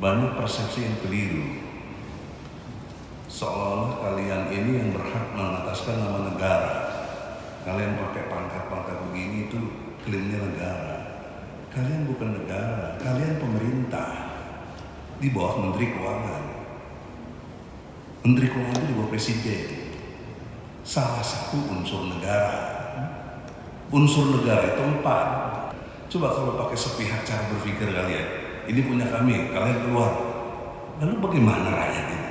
banyak persepsi yang keliru. Seolah-olah kalian ini yang berhak mengataskan nama negara. Kalian pakai pangkat-pangkat begini itu klaimnya negara. Kalian bukan negara, kalian pemerintah di bawah Menteri Keuangan. Menteri Keuangan itu di bawah Presiden. Salah satu unsur negara. Unsur negara itu 4. Coba kalau pakai sepihak cara berpikir kalian, ini punya kami, kalian keluar. Lalu bagaimana rakyat ini?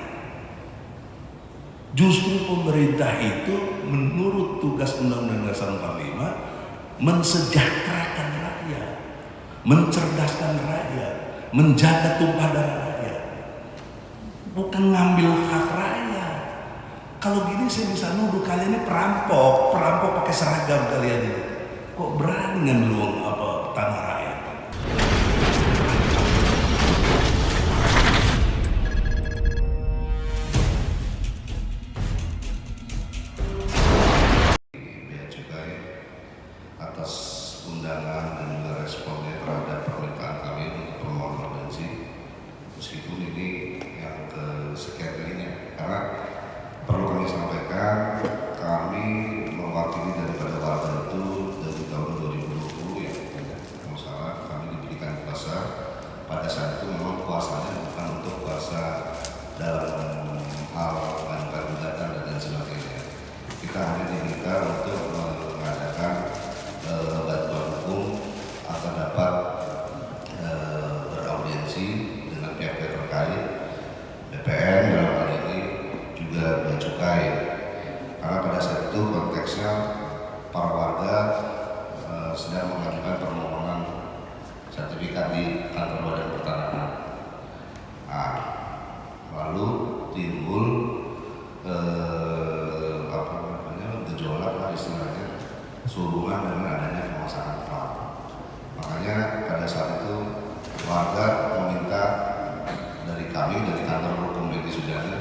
Justru pemerintah itu menurut tugas Undang-Undang Dasar 45 mensejahterakan rakyat, mencerdaskan rakyat, menjaga tumpah darah rakyat, bukan ngambil hak rakyat. Kalau gini saya bisa nuduh kalian ini perampok pakai seragam kalian ini. Kok berani ngambil uang tanah rakyat? Bea Cukai atas undangan dan juga responnya terhadap permintaan kami untuk permohonan audiensi, meskipun ini yang kesekian kalinya, karena perlu kami sampaikan, kami mewakili daripada warga itu dari tahun 2020 ya, kalau salah kami diberikan kuasa. Pada saat itu memang kuasanya bukan untuk kuasa dalam hal mengajukan gugatan dan lain sebagainya. Kita hanya diminta untuk mengadakan bantuan hukum agar dapat beraudiensi dengan pihak-pihak terkait, BPN dalam hal ini juga Bea Cukai. Karena pada saat itu konteksnya para warga sedang mengajukan permohonan sertifikat di kantor Badan Pertanahan. Nah, lalu timbul gejolak lah istilahnya, sehubungan dengan adanya pemasangan FAM. Makanya pada saat itu warga meminta dari kami, dari kantor hukum Edi Sujana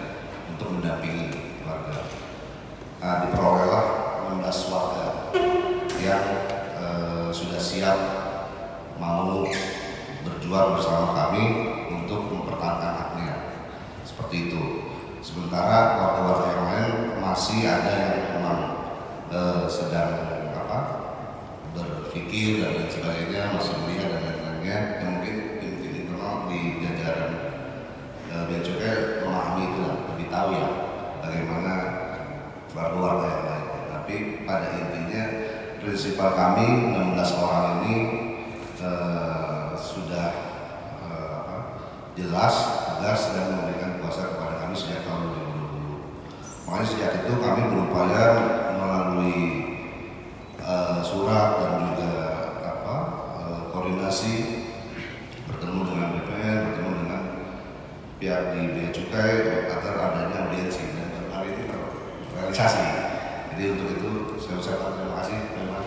untuk mendampingi warga. Nah, diperolehlah 16 warga yang sudah siap mau berjuang bersama kami untuk mempertahankan haknya. Seperti itu. Sementara warga-warga yang lain masih ada yang memang sedang berpikir dan lain sebagainya, masih melihat dan lain-lainnya, yang mungkin tim internal di jajaran Bea Cukai memahami itu, lebih tahu ya bagaimana warga-warga yang lain. Tapi pada intinya prinsipal kami 16 orang ini sudah jelas, tegas dan memberikan kuasa kepada kami sejak tahun 2020. Makanya sejak itu kami berupaya melalui surat dan juga koordinasi, bertemu dengan BPN, bertemu dengan pihak di Bea Cukai agar adanya audiensi, dan hari ini terrealisasi. Jadi untuk itu saya ucapkan terima kasih teman.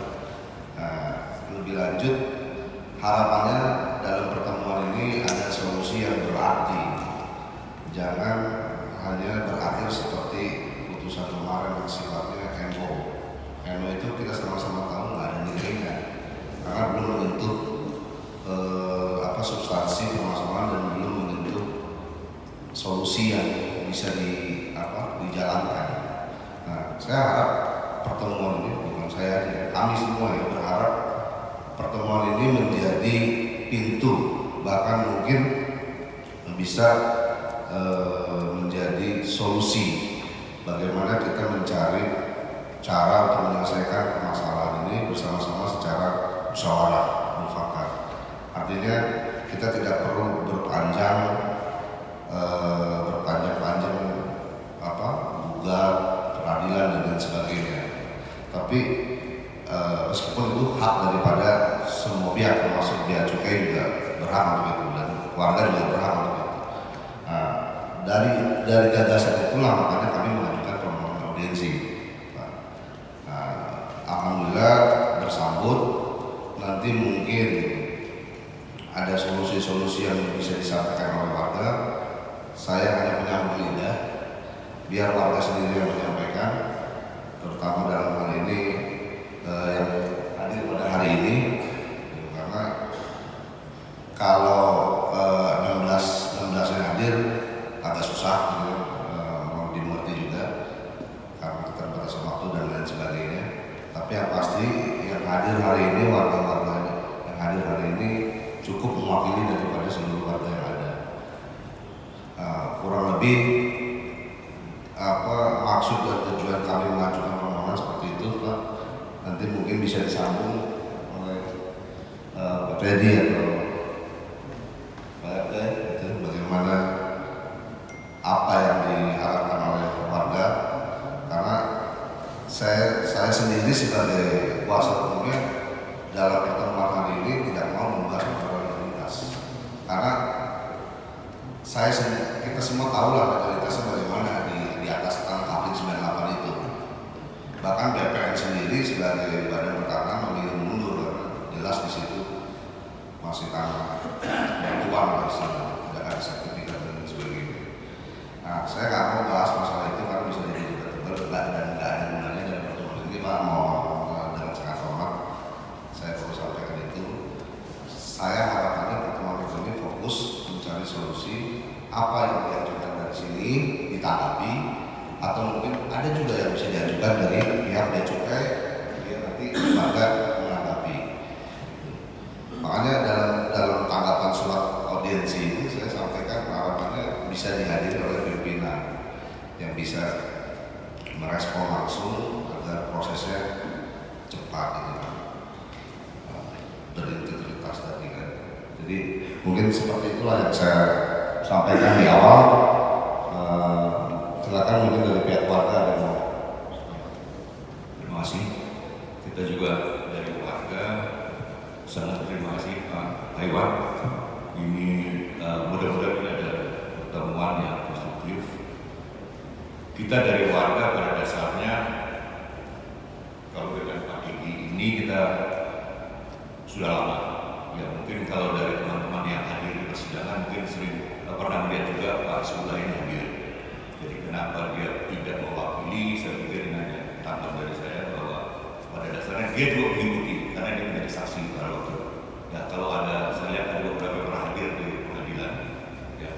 Lebih lanjut, harapannya dalam pertemuan ini ada solusi yang berarti, jangan hanya berakhir seperti putusan kemarin yang sifatnya NO. NO itu kita sama-sama tahu nggak ada nilainya, karena belum menyentuh substansi permasalahan dan belum menyentuh solusi yang bisa dijalankan. Nah, saya harap pertemuan ini, bukan saya aja, kami semua ya berharap pertemuan ini menjadi pintu, bahkan mungkin bisa menjadi solusi bagaimana kita mencari cara untuk menyelesaikan permasalahan ini bersama-sama secara musyawarah mufakat. Artinya kita tidak perlu berpanjang-panjang gugat, peradilan dan lain sebagainya. Tapi meskipun itu hak daripada semua pihak, termasuk Bea Cukai juga berhak untuk itu dan warga juga berhak untuk itu. Nah, dari gagasan itulah makanya kami mengajukan permohonan audiensi. Alhamdulillah bersambut. Nanti mungkin ada solusi-solusi yang bisa disampaikan oleh warga. Saya hanya menyambung lidah, biar warga sendiri yang menyampaikan, terutama dalam hal ini yang hadir pada hari ini, karena kalau 16 Tapi maksud dan tujuan kami mengajukan permohonan seperti itu, Pak, nanti mungkin bisa disambung oleh Pak Teddy atau Pak RT, itu bagaimana apa yang diharapkan oleh warga, karena saya sendiri sebagai kuasa hukumnya dalam pertemuan hari ini tidak mau membahas masalah legalitas, karena kita semua tahu lah legalitasnya bagaimana di atas Kafling 98 itu. Bahkan BPN sendiri sebagai badan pertahanan memilih mundur karena jelas di situ masih tanah bantuan tidak ada sertifikat dan sebagainya. Nah, saya nggak mau bahas masalah itu karena bisa jadi debatable dan nggak ada gunanya dalam pertemuan ini, Pak. Mau dengan sangat hormat saya perlu sampaikan itu. Saya harapannya pertemuan ini fokus mencari solusi apa yang diajukan dari sini ditanggapi, atau mungkin ada juga yang bisa diajukan dari pihak bea cukai, dia nanti warga menanggapi. Makanya dalam tanggapan surat audiensi ini saya sampaikan harapannya bisa dihadiri oleh pimpinan yang bisa merespon langsung agar prosesnya cepat gitu kan, berintegritas tadi kan. Jadi mungkin seperti itulah yang saya sampaikan di awal. Silakan mungkin dari pihak warga ada yang mau. Terima kasih. Kita juga dari warga sangat terima kasih Pak Iwan. Ini mudah-mudahan ini ada pertemuan yang konstruktif. Kita dari warga pada dasarnya, kalau dengan Pak Diki ini kita sudah lama. Ya mungkin kalau dari teman-teman yang hadir di persidangan mungkin sering pernah melihat juga Pak Sula ini hadir. Jadi kenapa dia tidak mewakili, saya pikir ini hanya tanggapan dari saya bahwa pada dasarnya dia juga mengikuti karena dia menjadi saksi pada waktu. Ya kalau ada, saya lihat ada beberapa yang pernah hadir di pengadilan, ya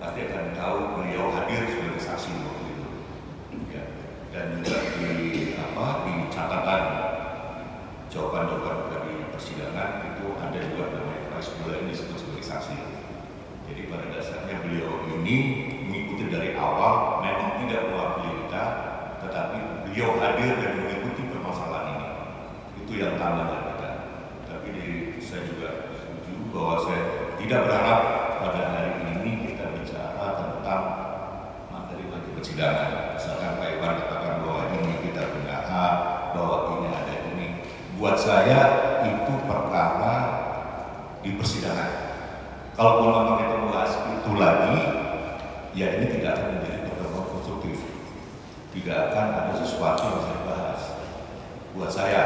pasti akan tahu beliau hadir sebagai saksi waktu itu. Ya, dan juga di catatan jawaban-jawaban dari persidangan itu ada juga namanya Pak Sula ini disebut sebagai saksi. Jadi pada dasarnya beliau ini mengikuti dari awal, memang tidak mewakili kita, tetapi beliau hadir dan mengikuti permasalahan ini. Itu yang tanda dari kita. Tapi saya juga setuju bahwa saya tidak berharap pada hari ini kita bicara tentang materi persidangan. Misalkan Pak Iwan katakan bahwa ini kita benar, bahwa ini ada ini. Buat saya itu perkara di persidangan. Kalau memang kita membahas itu lagi, ya ini tidak akan menjadi pertemuan konstruktif. Tidak akan ada sesuatu yang bisa dibahas. Buat saya,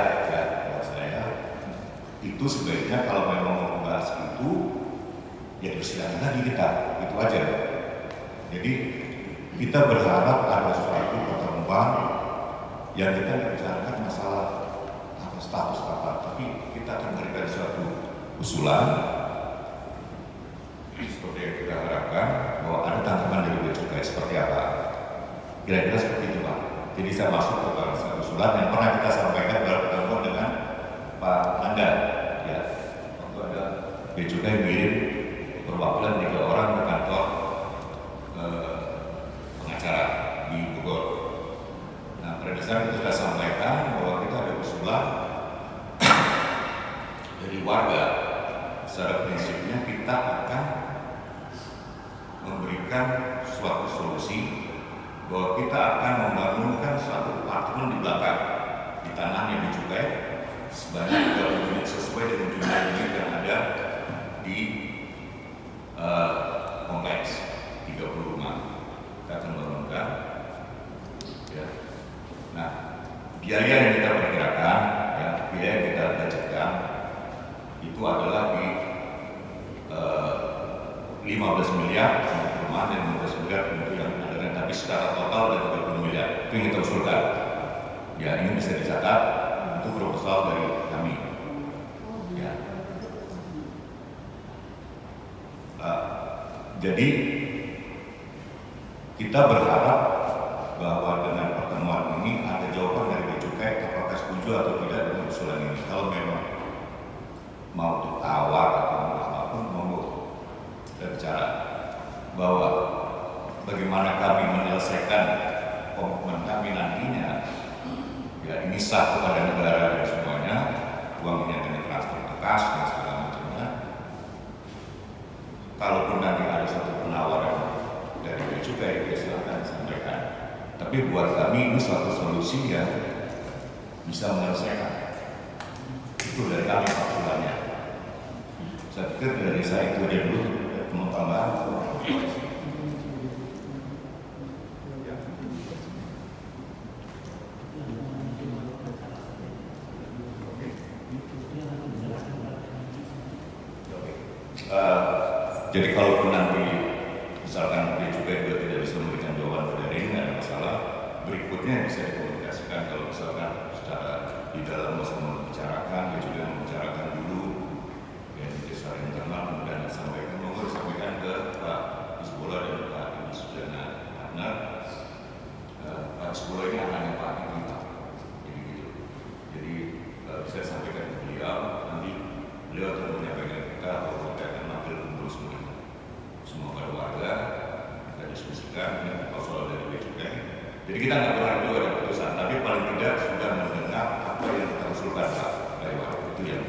itu sebaiknya kalau memang mau membahas itu, ya persidangan lagi kita, itu aja. Jadi kita berharap ada suatu pertemuan yang kita tidak bicarakan masalah atau status apa, tapi kita akan memberikan suatu usulan seperti yang kita harapkan, bahwa ada tanggapan dari bea cukai seperti apa. Kira-kira seperti itu Pak. Jadi saya masuk ke satu usulan yang pernah kita sampaikan dalam pertemuan dengan Pak Anda, ya, waktu ada bea cukai mengirim perwakilan 3 orang ke kantor pengacara di Bogor. Nah, pada dasarnya kita sudah sampaikan bahwa kita ada usulan dari warga. Secara prinsipnya kita akan memberikan suatu solusi bahwa kita akan membangunkan suatu apartemen di belakang di tanah yang dicukai sebanyak 30 unit sesuai dengan jumlah unit yang ada di kompleks 30 rumah kita akan bangunkan. Ya. Nah, biaya yang kita perkirakan, ya, biaya yang kita budgetkan itu adalah di 15 miliar untuk perumahan dan 15 miliar untuk yang ada, tapi secara total ada 30 miliar. Itu yang kita usulkan. Ya, ini bisa dicatat untuk proposal dari kami. Ya. Jadi kita berharap bahwa dengan pertemuan ini ada jawaban dari bea cukai apakah setuju atau tidak dengan usulan ini. Kalau memang mau ditawar atau apapun, monggo kita bicara bahwa bagaimana kami menyelesaikan komitmen kami nantinya, ya ini sah kepada negara dan semuanya, uang ini akan ditransfer ke kas dan segala macamnya. Kalaupun nanti ada satu penawaran dari bea cukai, ya silahkan disampaikan. Tapi buat kami ini suatu solusi yang bisa menyelesaikan. Itu dari kami faktualnya. Saya pikir dari saya itu aja dulu, mau tambahan. Jadi kalaupun nanti misalkan dia juga tidak bisa memberikan jawaban pada ini, nggak ada masalah. Berikutnya bisa dikomunikasikan kalau misalkan secara di dalam masa membicarakan, dia juga membicarakan dulu ya di secara internal, kemudian disampaikan, monggo disampaikan ke Pak Isbola dan Pak Ibu Sujana Partner. Pak Isbola ini anaknya Pak Ibu, jadi gitu. Jadi bisa disampaikan ke beliau, nanti beliau akan menyampaikan kita bahwa kita akan mampir kumpul semua pada warga, kita diskusikan dengan soal dari bea cukai. Jadi kita nggak berharap juga ada keputusan, tapi paling tidak sudah mendengar apa yang kita usulkan Pak dari warga. Itu yang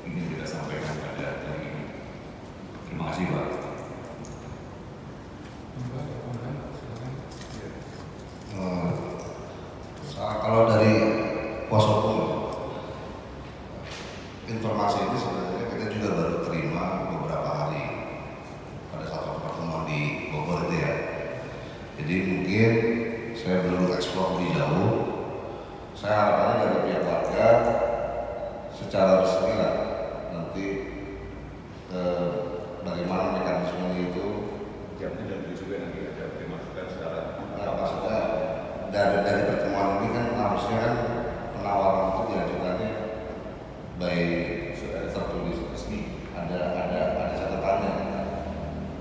ingin kita sampaikan pada hari ini. Terima kasih Pak. Kalau dari kuasa hukum, informasi ini sebenarnya kita juga baru terima beberapa hari pada satu pertemuan di Bogor itu ya. Jadi mungkin saya belum eksplor lebih jauh. Saya harapannya dari pihak warga secara resmi lah nanti bagaimana mekanisme itu. Jamnya dan juga nanti ada dimasukkan secara maksudnya dari pertemuan ini kan harusnya kan penawaran itu diajukannya baik tertulis resmi, ada catatannya,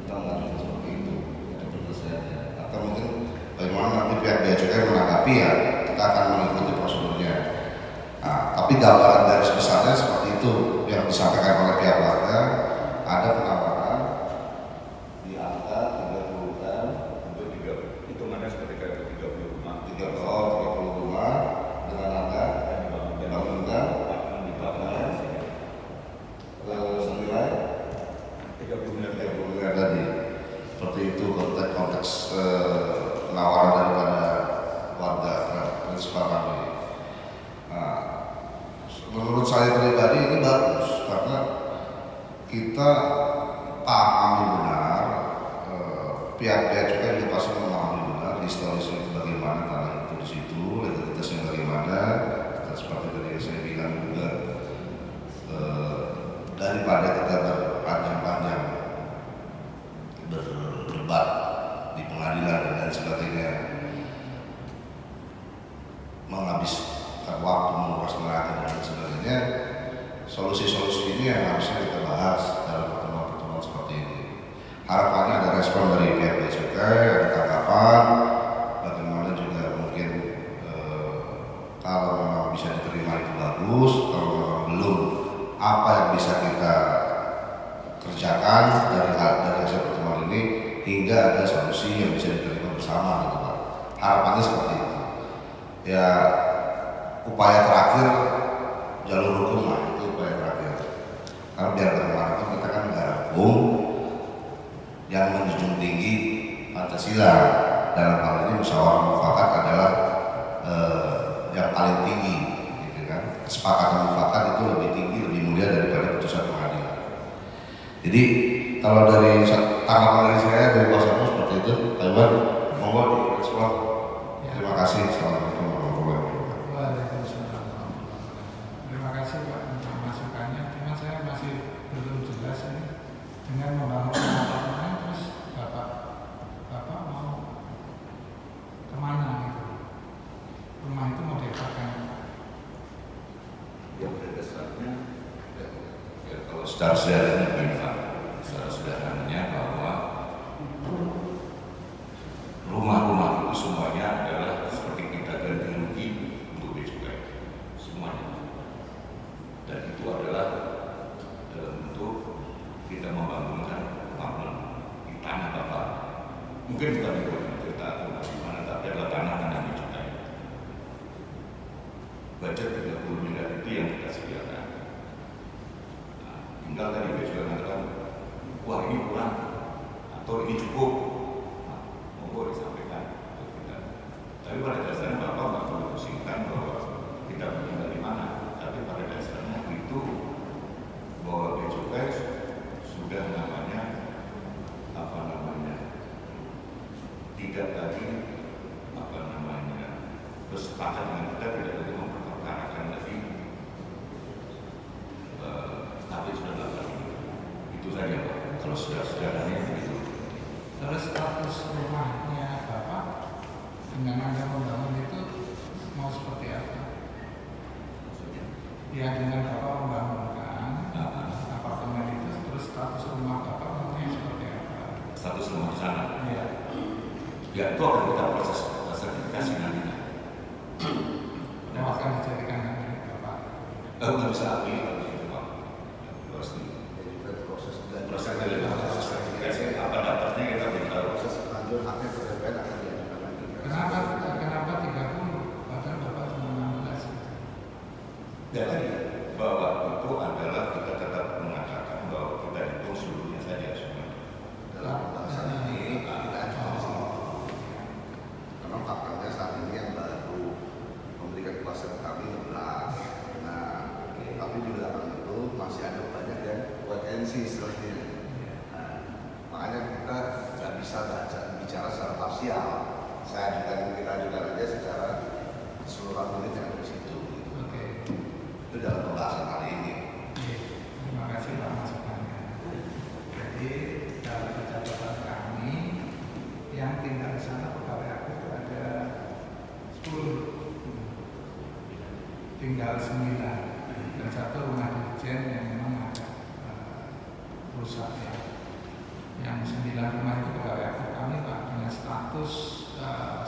kita mengajukan seperti itu, ada penyelesaiannya. Atau mungkin bagaimana nanti pihak bea cukai menanggapi ya, kita akan mengikuti prosedurnya. Nah, tapi gambaran garis besarnya seperti itu yang disampaikan oleh pihak warga. Ada penawaran di angka 30-an untuk 3, hitungannya seperti kayak 30 rumah. 30 rumah dengan angka dibangunkan senilai 30 miliar tadi. Seperti itu konteks penawaran daripada warga prinsipal kami. Nah, menurut saya pribadi ini bagus karena kita pahami benar, pihak bea cukai juga pasti memahami benar historisnya itu bagaimana tanah itu di situ, legalitasnya bagaimana. Dan seperti tadi saya bilang juga, daripada kita berpanjang-panjang berdebat di pengadilan dan lain sebagainya, menghabiskan waktu, menguras tenaga dan lain sebagainya, solusi-solusi ini yang harusnya kita bahas dalam pertemuan-pertemuan seperti ini. Harapannya ada respon dari pihak bea cukai, ada tanggapan, bagaimana juga mungkin kalau memang bisa diterima itu bagus, kalau memang belum, apa yang bisa kita kerjakan dari hasil pertemuan ini hingga ada solusi yang bisa diterima bersama gitu Pak. Harapannya seperti itu. Ya upaya terakhir jalur hukum lah, itu upaya terakhir. Karena biar bagaimanapun kita kan negara hukum yang menjunjung tinggi Pancasila. Dalam hal ini musyawarah mufakat adalah yang paling tinggi, gitu kan. Kesepakatan mufakat itu lebih tinggi, lebih mulia daripada putusan pengadilan. Jadi kalau dari tanggapan dari saya dari kuasa hukum seperti itu, Pak Iwan, monggo dieksplor. Terima kasih. Assalamualaikum warahmatullahi wabarakatuh. Waalaikumsalam. Terima kasih Pak untuk masukannya. Cuma saya masih belum jelas ini dengan membangun apartemen terus bapak mau kemana gitu? Rumah itu mau diapakan? Yang berdasarnya ya kalau secara sederhana begini Pak, secara sederhananya bahwa rumah-rumah itu semuanya adalah seperti kita ganti rugi untuk bea cukai semuanya, dan itu adalah dalam bentuk kita membangunkan apartemen di tanah Bapak mungkin bukan di cerita atau gimana, tapi adalah tanah-tanah di Cukai. Budget 30 miliar itu yang kita sediakan. Nah, tinggal tadi dia juga mengatakan, wah ini kurang atau ini cukup. Nah, monggo disampaikan ke kita. Tapi pada dasarnya Bapak nggak perlu pusingkan bahwa kita tinggal di mana. Tapi pada dasarnya itu bahwa Bea Cukai sudah tidak lagi bersepakat dengan kita, tidak lagi memperkarakan lagi tapi sudah dilakukan itu saja Pak. Kalau sudah sejalannya begitu. Terus status rumahnya Bapak dengan Anda membangun itu mau seperti apa? Ya dengan Bapak membangunkan apartemen itu, terus status rumah Bapak maunya seperti apa? Status rumah di sana. Ya. Ya itu akan kita proses sertifikasi nanti. Yang akan dijadikan milik Bapak. Nggak bisa ahli kalau itu Pak. Pasti. proses Sertifikasi apa dapatnya kita belum tahu. proses lanjut haknya ke DPR akan diajukan lagi. Kenapa 30? Padahal Bapak cuma 16. Jadi bahwa itu adalah kita tetap mengatakan bahwa kita hitung seluruhnya saja semua. Dalam pembahasan ini kita ajukan di sini. Karena faktanya saat ini yang baru memberikan kuasa ke kami 16. Nah, tapi di belakang itu masih ada banyak yang potensi setelahnya. Nah, makanya kita nggak bisa bicara secara parsial. Kita ajukan aja secara keseluruhan unit yang ada di situ. Oke. Itu dalam pembahasan hari ini. Terima kasih Pak masukannya. Jadi dalam catatan kami yang tinggal di sana pegawai aktif itu ada 10, tinggal 9 dan 1 rumah dirjen yang memang ada rusak ya. Yang 9 rumah itu pegawai aktif kami Pak dengan status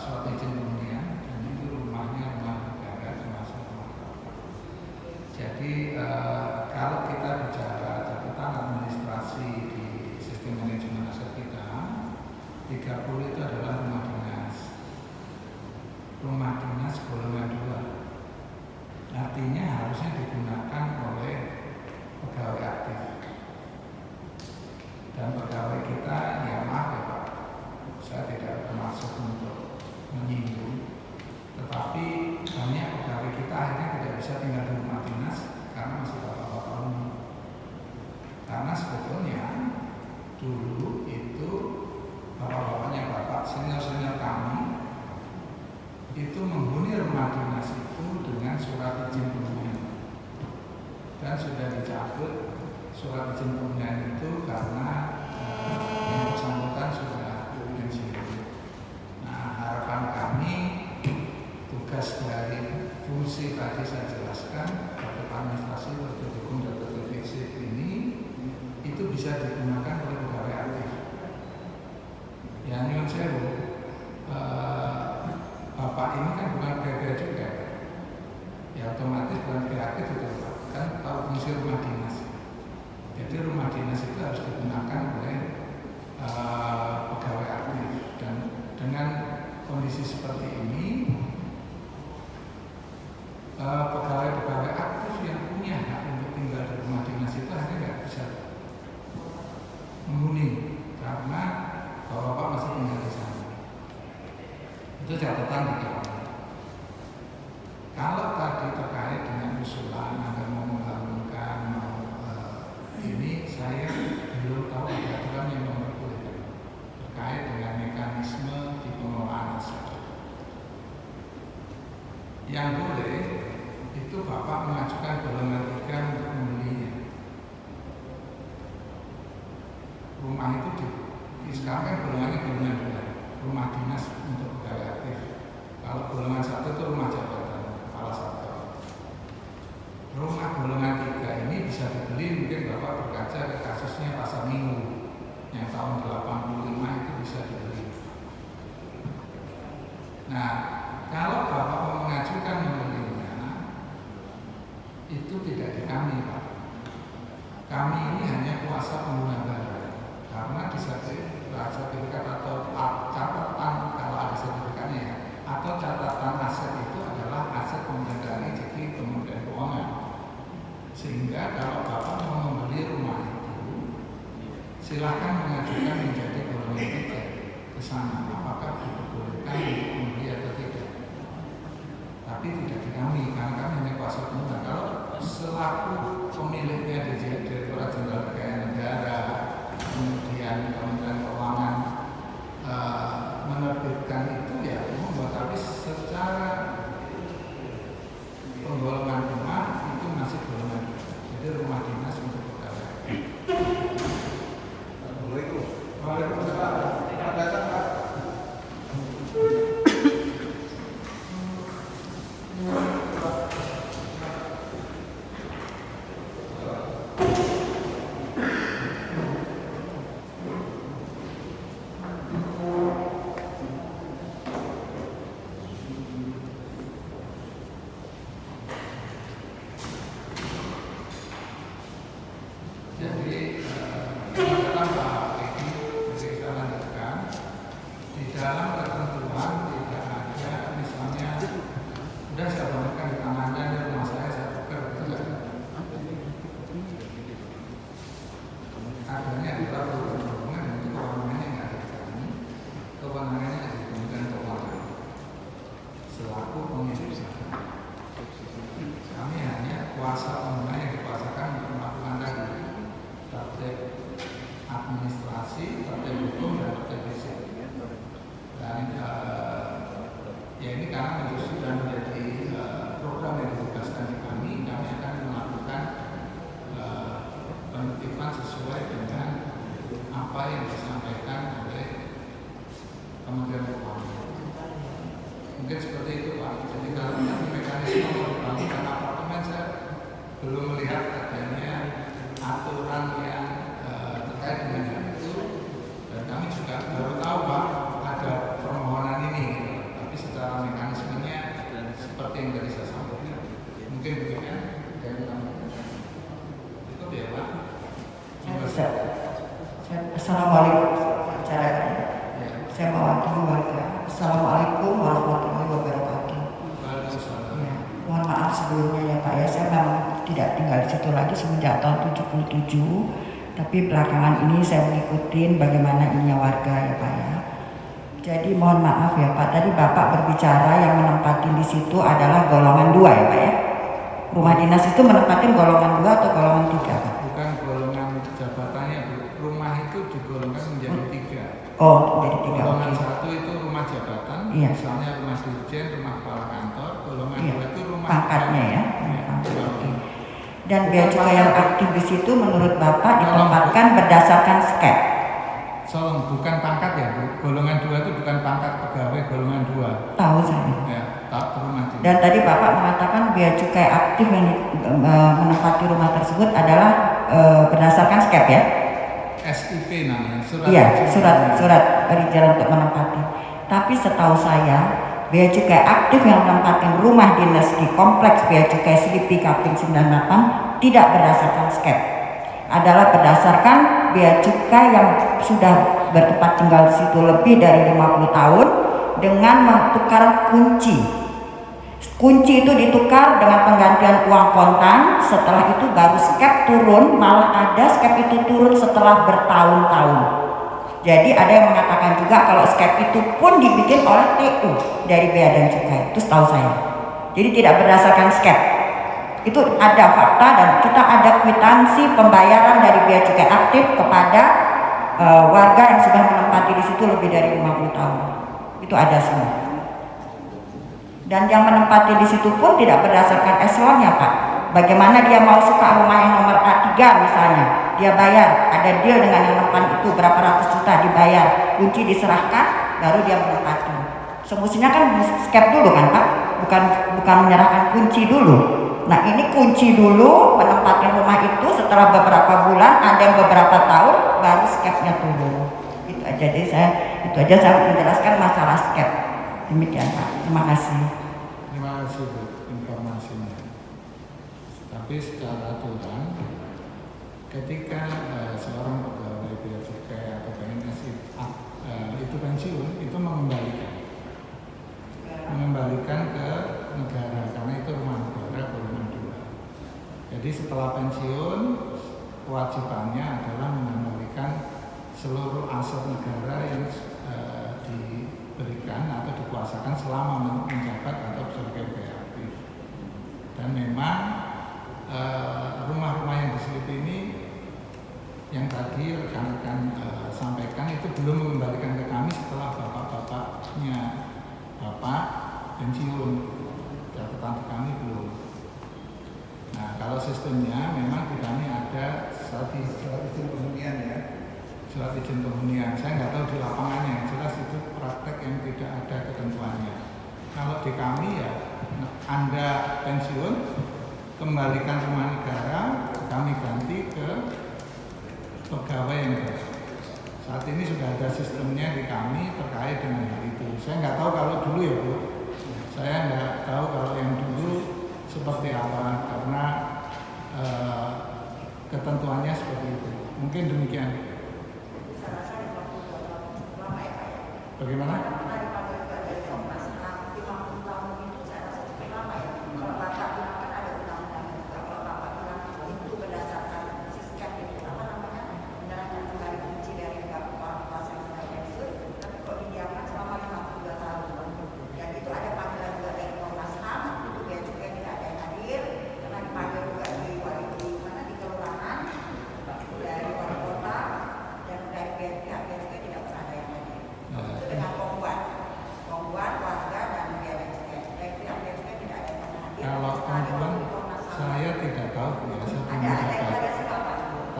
surat izin hunian, dan itu rumahnya rumah negara termasuk rumah Bapak. Jadi kalau kita bicara catatan administrasi di sistem manajemen aset kita, 30 itu adalah rumah dinas. Rumah dinas golongan 2. Artinya harusnya digunakan oleh pegawai aktif. Dan pegawai kita, ya maaf ya Pak, saya tidak bermaksud untuk menyinggung, tetapi banyak pegawai kita akhirnya tidak bisa tinggal di rumah dinas karena masih bapak-bapak umum. Karena sebetulnya dulu itu bapak-bapaknya Bapak senior-senior kami itu menghuni rumah dinas itu dengan surat izin hunian, dan sudah dicabut surat izin hunian itu karena yang bersangkutan sudah pensiun. Nah, harapan kami tugas dari fungsi tadi saya jelaskan, Bapak administrasi, Bapak hukum, dan Bapak fisik ini itu bisa digunakan oleh pegawai aktif. Yang nyuwun sewu, Bapak ini kan bukan PB juga, ya otomatis bukan PB aktif itu Pak, kan tahu fungsi rumah dinas. Jadi rumah dinas itu harus digunakan oleh pegawai aktif, dan dengan kondisi seperti ini pegawai-pegawai aktif yang punya hak untuk tinggal di rumah dinas itu akhirnya nggak bisa menghuni karena bapak masih tinggal di sana. Itu catatan di kami. Kalau tadi terkait dengan usulan Anda mau membangunkan ini, saya belum tahu ada aturan yang memperbolehkan terkait dengan mekanisme di pengelolaan aset. Yang boleh itu Bapak mengajukan golongan 3 untuk membelinya. Rumah itu sekarang kan golongannya golongan 2, rumah dinas untuk pegawai aktif. Kalau golongan 1 itu rumah jabatan kepala satu. Rumah golongan 3 ini bisa dibeli, mungkin Bapak berkaca ke kasusnya Pasar Minggu yang tahun 85 itu bisa dibeli. Nah, kalau Bapak mau mengajukan membelinya, itu tidak di kami Pak. Kami ini hanya kuasa pengguna barang, karena di sertifikat atau akta silahkan mengajukan menjadi golongan 3 ke sana, apakah diperbolehkan untuk membeli atau tidak. Tapi tidak di kami, karena kami hanya kuasa penuntut. Kalau selaku pemiliknya Direktorat Jenderal Kekayaan Negara, kemudian Kementerian Keuangan menerbitkan itu, ya membuat. Tapi secara penggolongan rumah itu masih golongan, jadi rumah dinas untuk pegawai. Waalaikumsalam. Jadi dalam tahap ini bisa lanjutkan di dalam ketentuan tidak ada misalnya udah saya bangunkan di tangannya di rumah saya tukar itu adanya adalah hubungan dan itu kewenangannya nggak ada di kami, kewenangannya ada di Kementerian Keuangan selaku pemilik usaha. Kami hanya kuasa pemenang yang dikuasakan untuk melakukan tadi tertib administrasi, tertib hukum, dan tertib fisik. Dan ya ini karena itu sudah menjadi program yang ditugaskan di kami akan melakukan penertiban sesuai dengan apa yang disampaikan oleh Kementerian Keuangan. Mungkin seperti itu Pak. Jadi kalau mekanisme pembangunan apartemen saya belum melihat adanya aturan yang terkait dengan hal itu, dan kami juga baru tahu Pak ada permohonan ini, tapi secara mekanismenya seperti yang tadi saya sampaikan. Mungkin demikian dari kami. Itu ya Pak. Assalamualaikum. Saya mewakili warga. Assalamualaikum warahmatullahi wabarakatuh. Ya, mohon maaf sebelumnya ya Pak ya, saya memang tidak tinggal di situ lagi semenjak tahun 77, tapi belakangan ini saya mengikuti bagaimana ininya warga ya Pak ya. Jadi mohon maaf ya Pak, tadi Bapak berbicara yang menempatin di situ adalah golongan 2 ya Pak ya. Rumah dinas itu menempatin golongan 2 atau golongan 3 Pak? Bukan golongan jabatannya Bu, rumah itu digolongkan menjadi 3. Oh, jadi 3. Golongan Oke. 1 itu rumah jabatan, Iya. misalnya rumah dirjen, rumah kepala kantor. Golongan Iya. 2 itu rumah Pangkatnya ya. Iya. Oke. Dan bea cukai yang aktif di situ menurut Bapak ditempatkan berdasarkan skep. Bukan pangkat ya Bu. Golongan 2 itu bukan pangkat pegawai golongan 2. Tahu saya. Ya, tak rumah dinas. Dan tadi Bapak mengatakan bea cukai aktif yang menempati rumah tersebut adalah berdasarkan skep ya? SIP namanya. Iya, surat perizinan untuk menempati. Tapi setahu saya bea cukai aktif yang menempatin rumah dinas di kompleks bea cukai Selipi Kapling 98 tidak berdasarkan skep, adalah berdasarkan bea cukai yang sudah bertempat tinggal di situ lebih dari 50 tahun dengan menukar kunci. Kunci itu ditukar dengan penggantian uang kontan. Setelah itu baru skep turun, malah ada skep itu turun setelah bertahun-tahun. Jadi ada yang mengatakan juga kalau skep itu pun dibikin oleh TU dari Bea dan Cukai. Itu setahu saya. Jadi tidak berdasarkan skep. Itu ada fakta dan kita ada kwitansi pembayaran dari Bea Cukai aktif kepada warga yang sudah menempati di situ lebih dari 50 tahun. Itu ada semua. Dan yang menempati di situ pun tidak berdasarkan eselonnya Pak. Bagaimana dia mau suka rumah yang nomor A3 misalnya, dia bayar, ada deal dengan yang depan itu berapa ratus juta dibayar, kunci diserahkan, baru dia menempati. Semestinya kan skep dulu kan Pak, bukan menyerahkan kunci dulu. Nah ini kunci dulu menempati rumah itu, setelah beberapa bulan, ada yang beberapa tahun, baru skepnya turun. Itu aja, jadi saya menjelaskan masalah skep. Demikian Pak, terima kasih. Terima kasih Bu informasinya. Tapi secara aturan, ketika seorang pegawai bea cukai atau PNS itu pensiun, itu mengembalikan ke negara karena itu rumah negara golongan 2. Jadi setelah pensiun kewajibannya adalah mengembalikan seluruh aset negara yang diberikan atau dikuasakan selama menjabat atau sebagai pegawai aktif. Dan memang rumah-rumah yang diselip ini yang tadi rekan-rekan sampaikan itu belum mengembalikan ke kami setelah bapak-bapaknya bapak pensiun, catatan di kami belum. Nah, kalau sistemnya memang di kami ada surat izin penghunian ya, surat izin penghunian. Saya nggak tahu di lapangannya, yang jelas itu praktek yang tidak ada ketentuannya. Kalau di kami ya, Anda pensiun, kembalikan rumah negara, kami ganti ke pegawai yang baru. Saat ini sudah ada sistemnya di kami terkait dengan hal itu. Saya nggak tahu kalau dulu ya Bu, saya nggak tahu kalau yang dulu seperti apa karena ketentuannya seperti itu. Mungkin demikian. Bagaimana?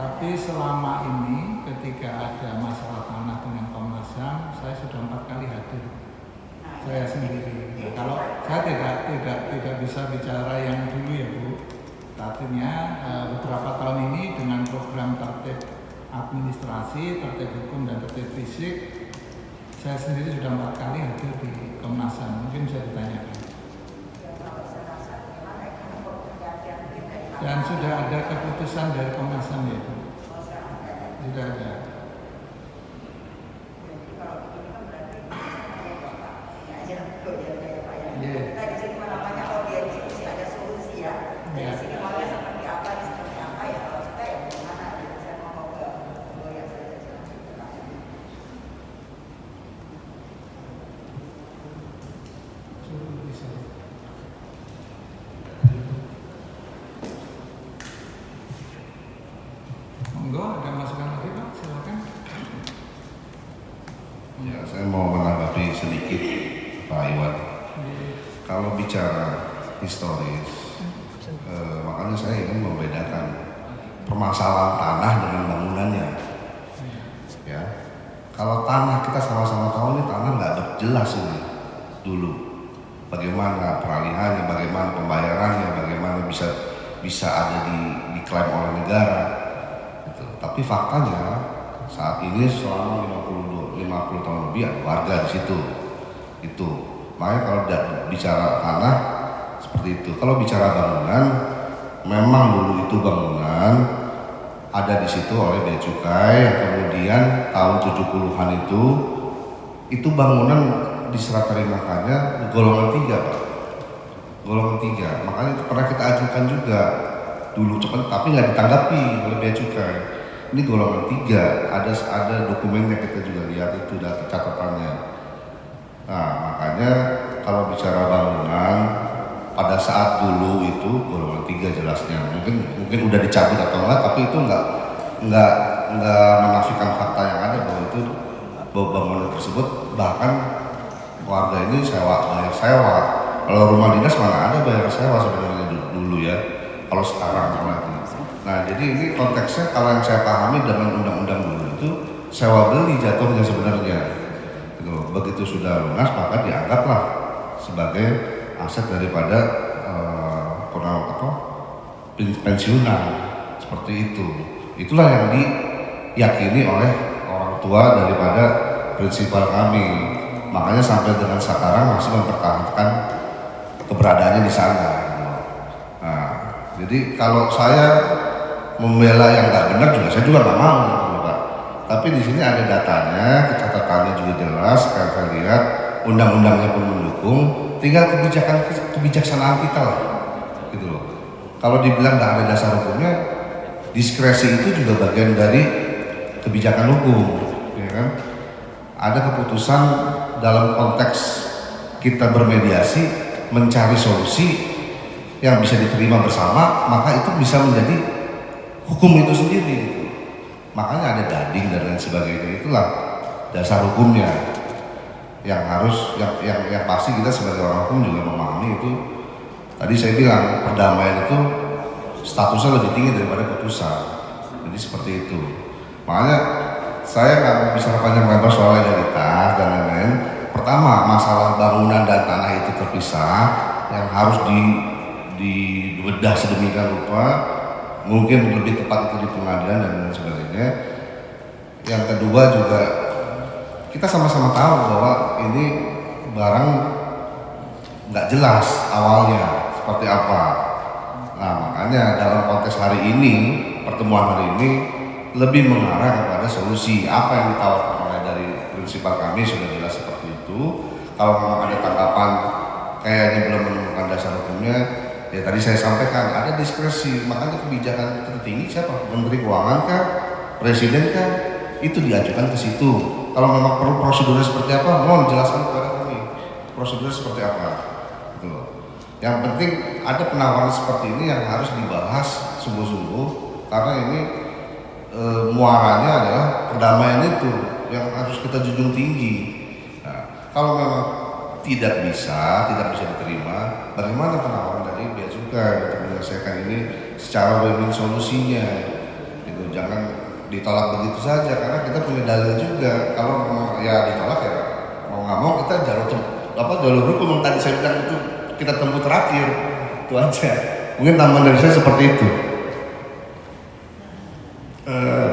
Tapi selama ini ketika ada masalah tanah dengan Komnas HAM, saya sudah 4 kali hadir. Saya sendiri. Nah, kalau saya tidak bisa bicara yang dulu ya Bu. Artinya beberapa tahun ini dengan program tertib administrasi, tertib hukum dan tertib fisik, saya sendiri sudah 4 kali hadir di Komnas HAM. Mungkin bisa ditanyakan. Dan sudah ada keputusan dari Komnas HAM ya Bu. Sudah ada. Monggo, ada masukan lagi Pak? Silakan. Ya, saya mau menanggapi sedikit Pak Iwan. Kalau bicara historis, makanya saya ingin membedakan permasalahan tanah dengan bangunannya. Ya, kalau tanah kita sama-sama tahu ini tanah nggak jelas ini dulu. Bagaimana peralihannya, bagaimana pembayarannya, bagaimana bisa ada diklaim oleh negara. Gitu. Tapi faktanya saat ini selama 50 tahun lebih ada warga di situ. Itu. Makanya kalau bicara tanah seperti itu. Kalau bicara bangunan, memang dulu itu bangunan ada di situ oleh Bea Cukai, kemudian tahun 70-an itu bangunan diserah terimakannya golongan 3 Pak. Golongan 3. Makanya itu pernah kita ajukan juga dulu cepat, tapi nggak ditanggapi oleh Bea Cukai. Ini golongan 3, ada dokumennya, kita juga lihat itu data catatannya. Nah, makanya kalau bicara bangunan pada saat dulu itu golongan 3 jelasnya. Mungkin udah dicabut atau enggak, tapi itu enggak menafikan fakta yang ada bahwa bangunan tersebut bahkan warga ini bayar sewa. Kalau rumah dinas mana ada bayar sewa sebenarnya dulu ya. Kalau sekarang lagi. Nah, jadi ini konteksnya kalau yang saya pahami dengan undang-undang dulu itu sewa beli jatuhnya sebenarnya. Gitu. Begitu sudah lunas maka dianggaplah sebagai aset daripada pensiunan seperti itu. Itulah yang diyakini oleh orang tua daripada prinsipal kami. Makanya sampai dengan sekarang masih mempertahankan keberadaannya di sana. Nah, jadi kalau saya membela yang nggak benar juga, saya juga nggak mau, Pak. Tapi di sini ada datanya, catatannya juga jelas. Saya lihat undang-undangnya pun mendukung. Tinggal kebijaksanaan kita lah, gitu loh. Kalau dibilang nggak ada dasar hukumnya, diskresi itu juga bagian dari kebijakan hukum. ya kan? Ada keputusan dalam konteks kita bermediasi, mencari solusi yang bisa diterima bersama, maka itu bisa menjadi hukum itu sendiri. Makanya ada gading dan lain sebagainya, itulah dasar hukumnya yang harus yang pasti kita sebagai orang hukum juga memahami itu. Tadi saya bilang perdamaian itu statusnya lebih tinggi daripada putusan, jadi seperti itu. Makanya saya nggak mau bicara panjang lebar soal legalitas dan lain-lain. Pertama, masalah bangunan dan tanah itu terpisah yang harus dibedah sedemikian rupa, mungkin lebih tepat itu di pengadilan dan lain sebagainya. Yang kedua juga kita sama-sama tahu bahwa ini barang nggak jelas awalnya seperti apa. Nah, makanya dalam konteks hari ini, pertemuan hari ini lebih mengarah kepada solusi apa yang ditawarkan oleh dari prinsipal kami sudah jelas seperti itu. Kalau memang ada tanggapan kayaknya belum menemukan dasar hukumnya, ya tadi saya sampaikan ada diskresi. Makanya kebijakan tertinggi siapa? Menteri Keuangan kah? Presiden kah? Itu diajukan ke situ. Kalau memang perlu prosedurnya seperti apa, mohon jelaskan kepada kami prosedurnya seperti apa. Gitu. Yang penting ada penawaran seperti ini yang harus dibahas sungguh-sungguh, karena ini muaranya adalah perdamaian itu yang harus kita junjung tinggi. Nah, kalau memang tidak bisa diterima, bagaimana penawaran dari Bea Cukai untuk menyelesaikan ini secara win-win solusinya? Gitu. Jangan ditolak begitu saja, karena kita punya dalil juga. Kalau memang ya ditolak ya mau nggak mau kita jalur hukum yang tadi saya bilang itu kita tempuh terakhir, itu aja. Mungkin tambahan dari saya seperti itu.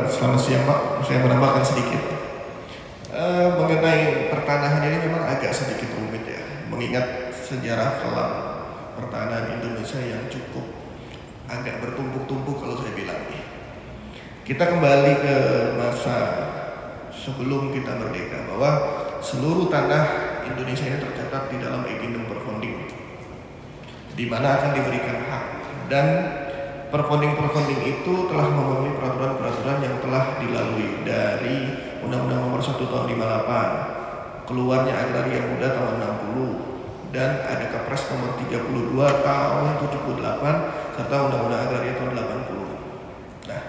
Selamat siang Pak, saya menambahkan sedikit mengenai pertanahan ini memang agak sedikit rumit ya, mengingat sejarah kelam pertanahan Indonesia yang cukup agak bertumpuk-tumpuk kalau saya bilang. Kita kembali ke masa sebelum kita merdeka, bahwa seluruh tanah Indonesia ini tercatat di dalam Addendum Perfounding, di mana akan diberikan hak, dan perfounding itu telah memenuhi peraturan-peraturan yang telah dilalui dari Undang-Undang Nomor 1 Tahun 58, keluarnya Agraria Muda tahun 60, dan ada Kepres Nomor 32 Tahun 78 serta Undang-Undang Agraria tahun 80. Nah,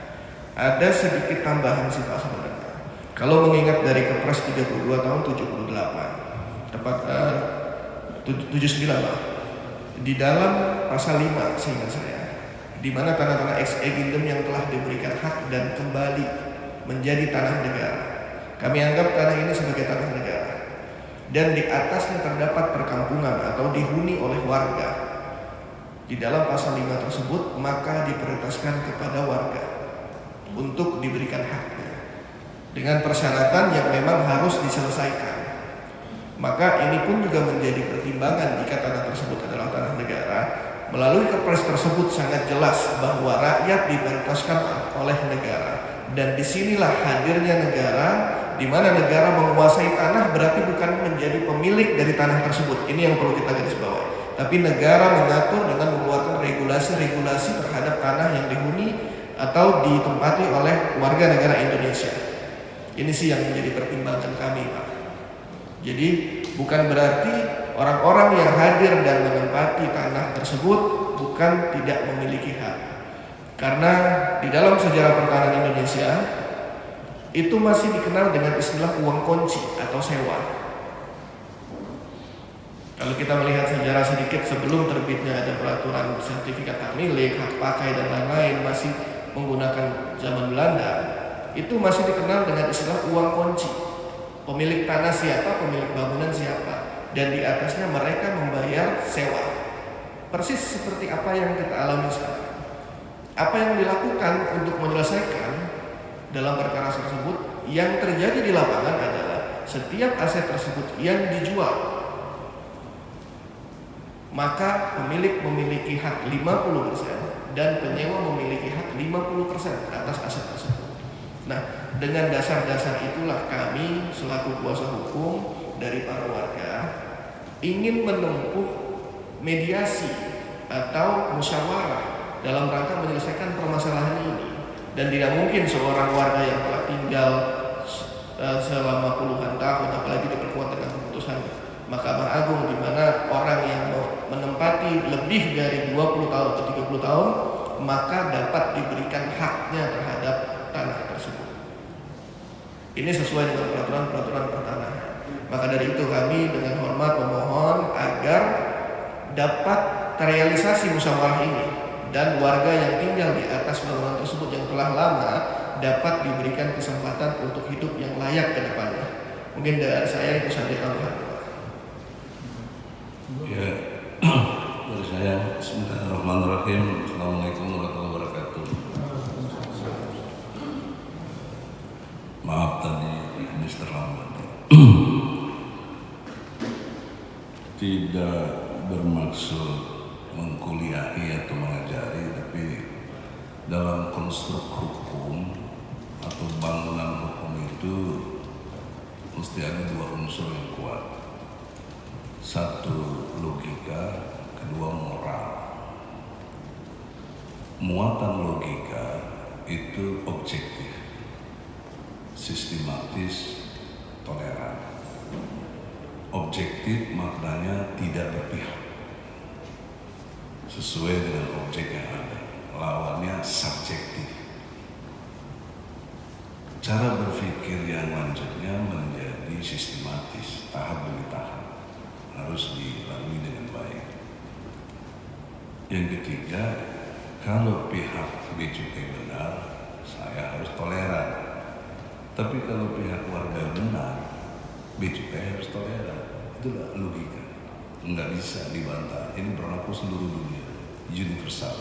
ada sedikit tambahan sih Pak sebenarnya. Kalau mengingat dari Kepres 32 tahun 78, tepat 79 Pak, di dalam pasal 5 seingat saya, di mana tanah-tanah ex addendum yang telah diberikan hak dan kembali menjadi tanah negara. Kami anggap tanah ini sebagai tanah negara, dan di atasnya terdapat perkampungan atau dihuni oleh warga. Di dalam pasal 5 tersebut, maka diprioritaskan kepada warga untuk diberikan haknya dengan persyaratan yang memang harus diselesaikan. Maka ini pun juga menjadi pertimbangan jika tanah tersebut adalah tanah negara. Melalui Kepres tersebut sangat jelas bahwa rakyat diprioritaskan oleh negara, dan disinilah hadirnya negara, di mana negara menguasai tanah berarti bukan menjadi pemilik dari tanah tersebut. Ini yang perlu kita garis bawahi. Tapi negara mengatur dengan mengeluarkan regulasi-regulasi terhadap tanah yang dihuni atau ditempati oleh warga negara Indonesia. Ini sih yang menjadi pertimbangan kami, Pak. Jadi bukan berarti orang-orang yang hadir dan menempati tanah tersebut bukan tidak memiliki hak. Karena di dalam sejarah pertahanan Indonesia itu masih dikenal dengan istilah uang kunci atau sewa. Kalau kita melihat sejarah sedikit sebelum terbitnya ada peraturan sertifikat hak milik, hak pakai dan lain-lain, masih menggunakan zaman Belanda, itu masih dikenal dengan istilah uang kunci. Pemilik tanah siapa, pemilik bangunan siapa, dan di atasnya mereka membayar sewa. Persis seperti apa yang kita alami sekarang. Apa yang dilakukan untuk menyelesaikan dalam perkara tersebut, yang terjadi di lapangan adalah setiap aset tersebut yang dijual, maka pemilik memiliki hak 50% dan penyewa memiliki hak 50% atas aset tersebut. Nah, dengan dasar-dasar itulah kami selaku kuasa hukum dari para warga ingin menempuh mediasi atau musyawarah dalam rangka menyelesaikan permasalahan ini. Dan tidak mungkin seorang warga yang telah tinggal selama puluhan tahun, apalagi diperkuat dengan keputusan Mahkamah Agung, di mana orang yang menempati lebih dari 20 tahun atau 30 tahun maka dapat diberikan haknya terhadap tanah tersebut. Ini sesuai dengan peraturan-peraturan pertanahan. Maka dari itu kami dengan hormat memohon agar dapat terrealisasi musyawarah ini dan warga yang tinggal di atas bangunan tersebut yang telah lama dapat diberikan kesempatan untuk hidup yang layak ke depannya. Mungkin dari saya itu saja tambahan. Ya, dari saya, Bismillahirrahmanirrahim. Assalamualaikum warahmatullahi wabarakatuh. Maaf tadi ini terlambat. Tidak bermaksud mengkuliahi atau mengajari, tapi dalam konstruk hukum atau bangunan hukum itu mesti ada dua unsur yang kuat. Satu logika, kedua moral. Muatan logika itu objektif, sistematis, toleran. Objektif maknanya tidak berpihak, sesuai dengan objek yang ada. Lawannya subjektif. Cara berpikir yang lanjutnya menjadi sistematis, tahap demi tahap, harus dilalui dengan baik. Yang ketiga, kalau pihak bea cukai benar, saya harus toleran. Tapi kalau pihak warga benar, bea cukai harus toleran. Itulah logika. Nggak bisa dibantah. Ini berlaku seluruh dunia, universal.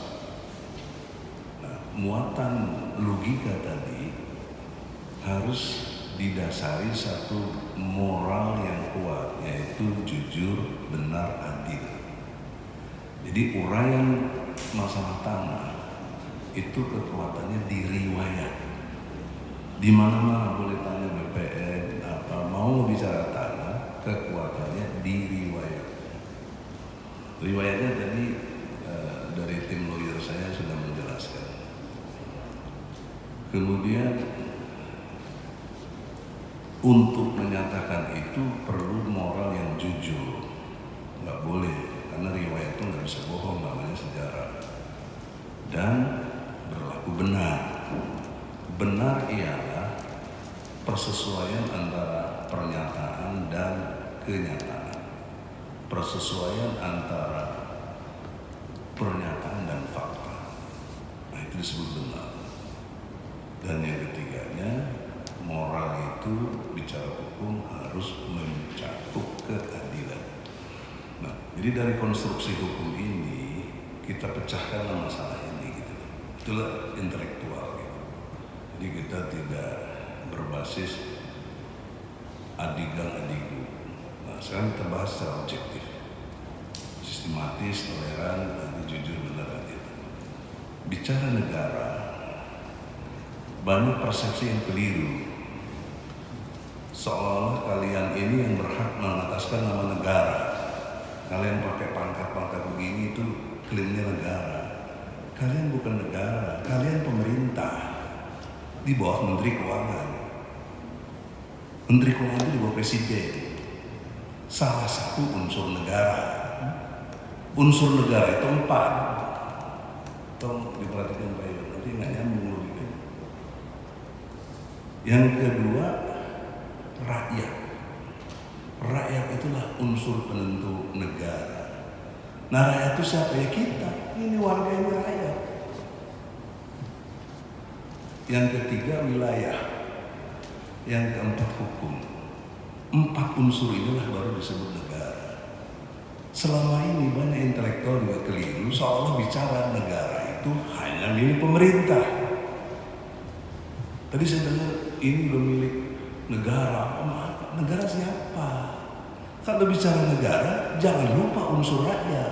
Nah, muatan logika tadi harus didasari satu moral yang kuat, yaitu jujur, benar, adil. Jadi uraian masalah tanah itu kekuatannya di riwayat. Di mana-mana boleh tanya BPN apa mau bicara tanah, kekuatannya di riwayat. Riwayatnya tadi dari tim lawyer saya sudah menjelaskan. Kemudian untuk menyatakan itu perlu moral yang jujur, nggak boleh karena riwayat itu nggak bisa bohong, namanya sejarah. Dan berlaku benar. Benar ialah persesuaian antara pernyataan dan kenyataan, persesuaian antara pernyataan dan fakta. Nah, itu disebut benar. Dan yang ketiganya, moral itu bicara hukum harus mencakup keadilan. Nah, jadi dari konstruksi hukum ini kita pecahkanlah masalah ini gitu. Itulah intelektual gitu. Jadi kita tidak berbasis adigang-adigu. Nah, sekarang kita bahas secara objektif, sistematis, toleran, nanti jujur, benar, adil. Bicara negara, banyak persepsi yang keliru. Seolah-olah kalian ini yang berhak mengataskan nama negara. Kalian pakai pangkat-pangkat begini itu klaimnya negara. Kalian bukan negara, kalian pemerintah di bawah Menteri Keuangan. Menteri Keuangan itu di bawah Presiden. Salah satu unsur negara. Unsur negara itu 4. Tolong diperhatikan baik, nanti nggak nyambung logika. Yang kedua, rakyat. Rakyat itulah unsur penentu negara. Nah, rakyat itu siapa? Ya kita. Ini warga, ini rakyat. Yang ketiga, wilayah. Yang keempat, hukum. 4 unsur inilah baru disebut negara. Selama ini banyak intelektual juga keliru, seolah bicara negara itu hanya milik pemerintah. Tadi saya dengar ini udah milik negara. Oh, negara siapa? Kalau bicara negara, jangan lupa unsur rakyat.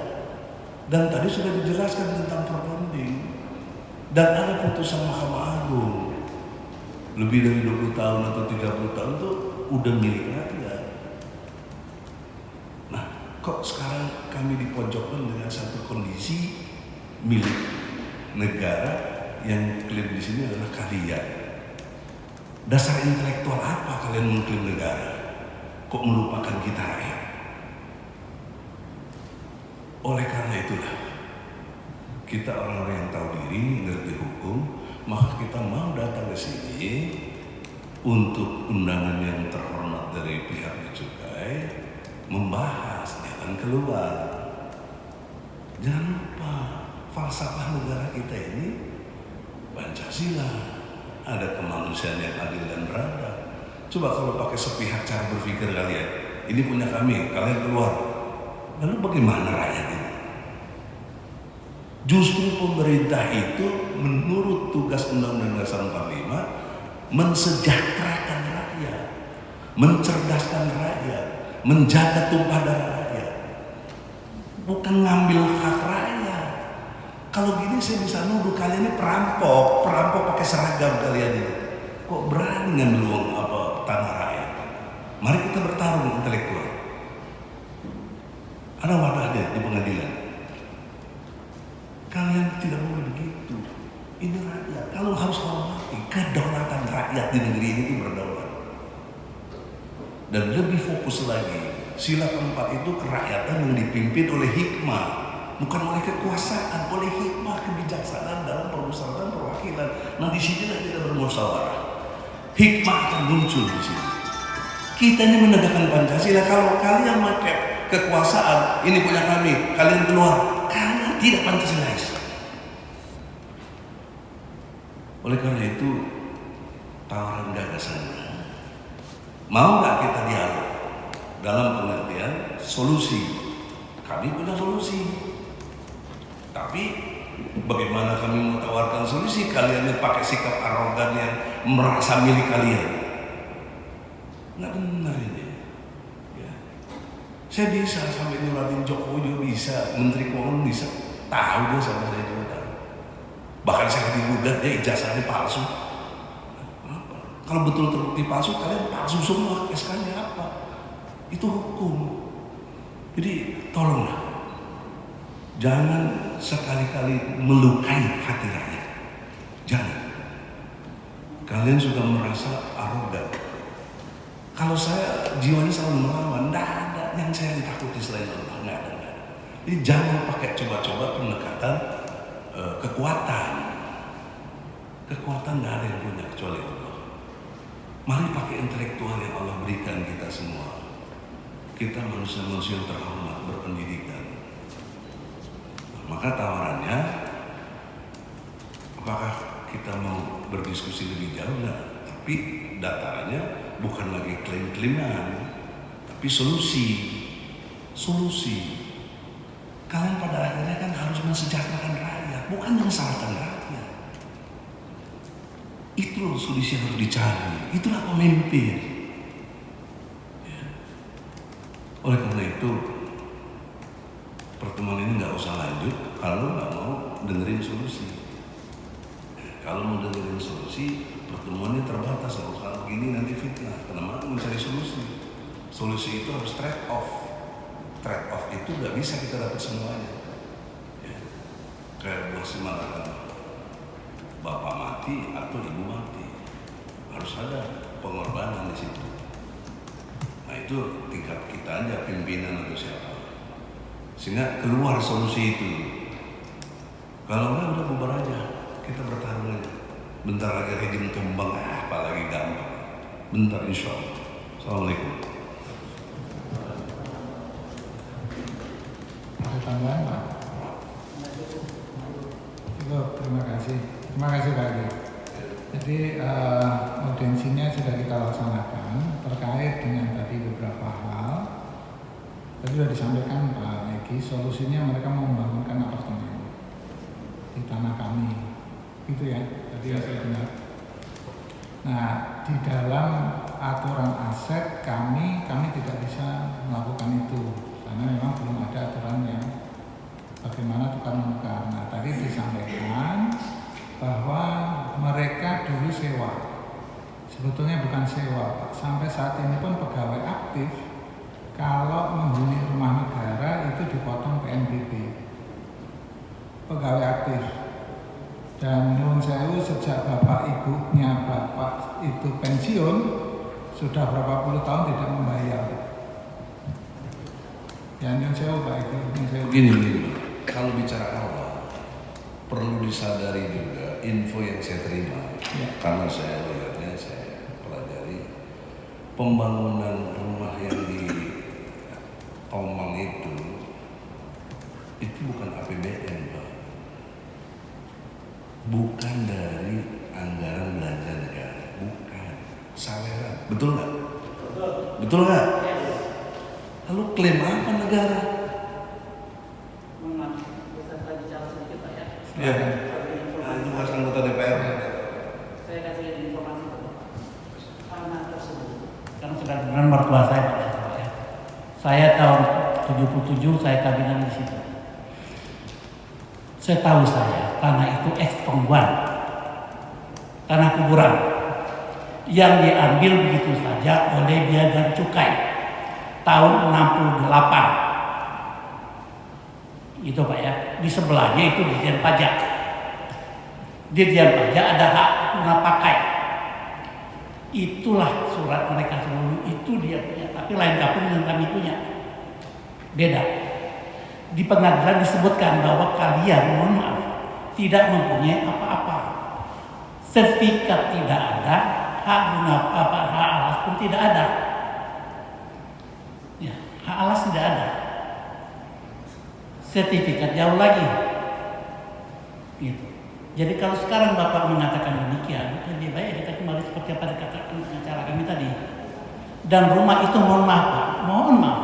Dan tadi sudah dijelaskan tentang perunding. Dan ada putusan Mahkamah Agung. Lebih dari 20 tahun atau 30 tahun itu udah milik rakyat. Nah, kok sekarang kami dipojokkan dengan satu kondisi milik negara yang klaim di sini adalah kalian. Dasar intelektual apa kalian mengklaim negara? Kok melupakan kita rakyat? Oleh karena itulah, kita orang-orang yang tahu diri, ngerti hukum, maka kita mau datang ke sini untuk undangan yang terhormat dari pihak Bea Cukai membahas jalan keluar. Jangan lupa, falsafah negara kita ini Pancasila. Ada kemanusiaan yang adil dan beradab. Coba kalau pakai sepihak cara berpikir kalian, ini punya kami, kalian keluar. Lalu bagaimana rakyat ini? Justru pemerintah itu menurut tugas Undang-Undang Dasar 45 mensejahterakan rakyat, mencerdaskan rakyat, menjaga tumpah darah rakyat, bukan ngambil hak rakyat. Kalau gini saya bisa nuduh kalian ini perampok pakai seragam kalian ini. Kok berani ngambil uang tanah rakyat? Mari kita bertarung intelektual. Ada wadahnya di pengadilan. Kalian tidak boleh begitu. Ini rakyat. Kalau harus hormati kedaulatan rakyat di negeri ini itu berdaulat. Dan lebih fokus lagi, sila keempat itu kerakyatan yang dipimpin oleh hikmah, bukan oleh kekuasaan, oleh hikmah, kebijaksanaan dalam permusyawaratan perwakilan. Nah di sinilah kita bermusyawarah. Hikmah akan muncul di sini. Kita ini menegakkan Pancasila. Kalau kalian pakai kekuasaan, ini punya kami, kalian keluar, kalian tidak Pancasilais. Oleh karena itu, tawaran gagasannya, mau nggak kita dialog dalam pengertian solusi? Kami punya solusi. Tapi bagaimana kami mau tawarkan solusi? Kalian yang pakai sikap arogan yang merasa milik kalian. Nggak benar ini. Ya. Saya bisa sampai nyuratin Jokowi juga bisa, Menteri Keuangan bisa. Tahu dia sama saya juga tahu. Bahkan saya digugat dia ijazahnya palsu. Apa? Kalau betul terbukti palsu, kalian palsu semua. SK-nya apa? Itu hukum. Jadi tolonglah. Jangan sekali-kali melukai hati rakyat. Jangan. Kalian sudah merasa arogan. Kalau saya jiwanya selalu melawan, tidak ada yang saya ditakuti selain Allah. Nggak ada. Jadi jangan pakai coba-coba pendekatan kekuatan. Kekuatan nggak ada yang punya kecuali Allah. Mari pakai intelektual yang Allah berikan kita semua. Kita manusia-manusia yang terhormat, berpendidikan. Maka tawarannya, apakah kita mau berdiskusi lebih jauh? Nah, tapi datarannya bukan lagi klaim-klaiman, tapi solusi. Kalian pada akhirnya kan harus mensejahterakan rakyat, bukan mensalahkan rakyat. Itu loh solusi yang harus dicari. Itulah pemimpin. Ya. Oleh karena itu, pertemuan ini nggak usah lanjut kalau nggak mau dengerin solusi. Kalau mau dengerin solusi, pertemuannya terbatas. Kalau begini nanti fitnah. Kenapa mencari solusi? Solusi itu harus trade off. Trade off itu nggak bisa kita dapat semuanya. Ya. Kayak buah mengatakan bapak mati atau ibu mati, harus ada pengorbanan di situ. Nah itu tingkat kita aja, pimpinan atau siapa. Sehingga keluar solusi itu. Kalau enggak udah bubar aja, kita bertarung aja. Bentar lagi rejim tumbang, apalagi gampang. Bentar insya Allah. Assalamualaikum. Ada tambahan Pak? Terima kasih. Terima kasih Pak Edi. Jadi audiensinya sudah kita laksanakan terkait dengan tadi beberapa hal. Tadi sudah disampaikan Pak Egi, solusinya mereka mau membangunkan apartemen di tanah kami, gitu ya. Tadi saya dengar. Nah, di dalam aturan aset kami tidak bisa melakukan itu karena memang belum ada aturan yang bagaimana tukar menukar. Nah, tadi disampaikan bahwa mereka dulu sewa. Sebetulnya bukan sewa, Pak. Sampai saat ini pun pegawai aktif kalau menghuni rumah negara itu dipotong PNBP. Pegawai aktif. Dan nyuwun sewu sejak bapak ibunya bapak itu pensiun sudah berapa puluh tahun tidak membayar. Ya nyuwun sewu Pak Ibu. Nyuwun sewu. Begini, kalau bicara awal perlu disadari juga info yang saya terima, karena saya lihatnya, saya pelajari pembangunan rumah yang di Tomang itu bukan APBN, Pak. Bukan dari anggaran belanja negara, bukan. Saweran, betul nggak? Betul nggak? Lalu klaim apa negara? Ya, nah, itu bukan anggota DPR. Saya kasih informasi tanah tersebut. Karena sudah dengan mertua saya. Saya tahun 77 saya kabinet di situ. Setahu saya tanah itu eks-tongguan, tanah kuburan yang diambil begitu saja oleh Bea dan Cukai tahun 68. Itu Pak ya, di sebelahnya itu Dirjen Pajak. Dirjen Pajak ada hak guna pakai. Itulah surat mereka seluruh itu dia punya, tapi lain kapung dengan kami punya. Beda. Di pengadilan disebutkan bahwa kalian, mohon maaf, tidak mempunyai apa-apa. Sertifikat tidak ada, hak guna apa, hak alas pun tidak ada. Ya, hak alas tidak ada. Sertifikat jauh lagi. Gitu. Jadi kalau sekarang Bapak mengatakan demikian, lebih baik kita kembali seperti apa dikatakan acara kami tadi. Dan rumah itu mohon maaf Pak, mohon maaf,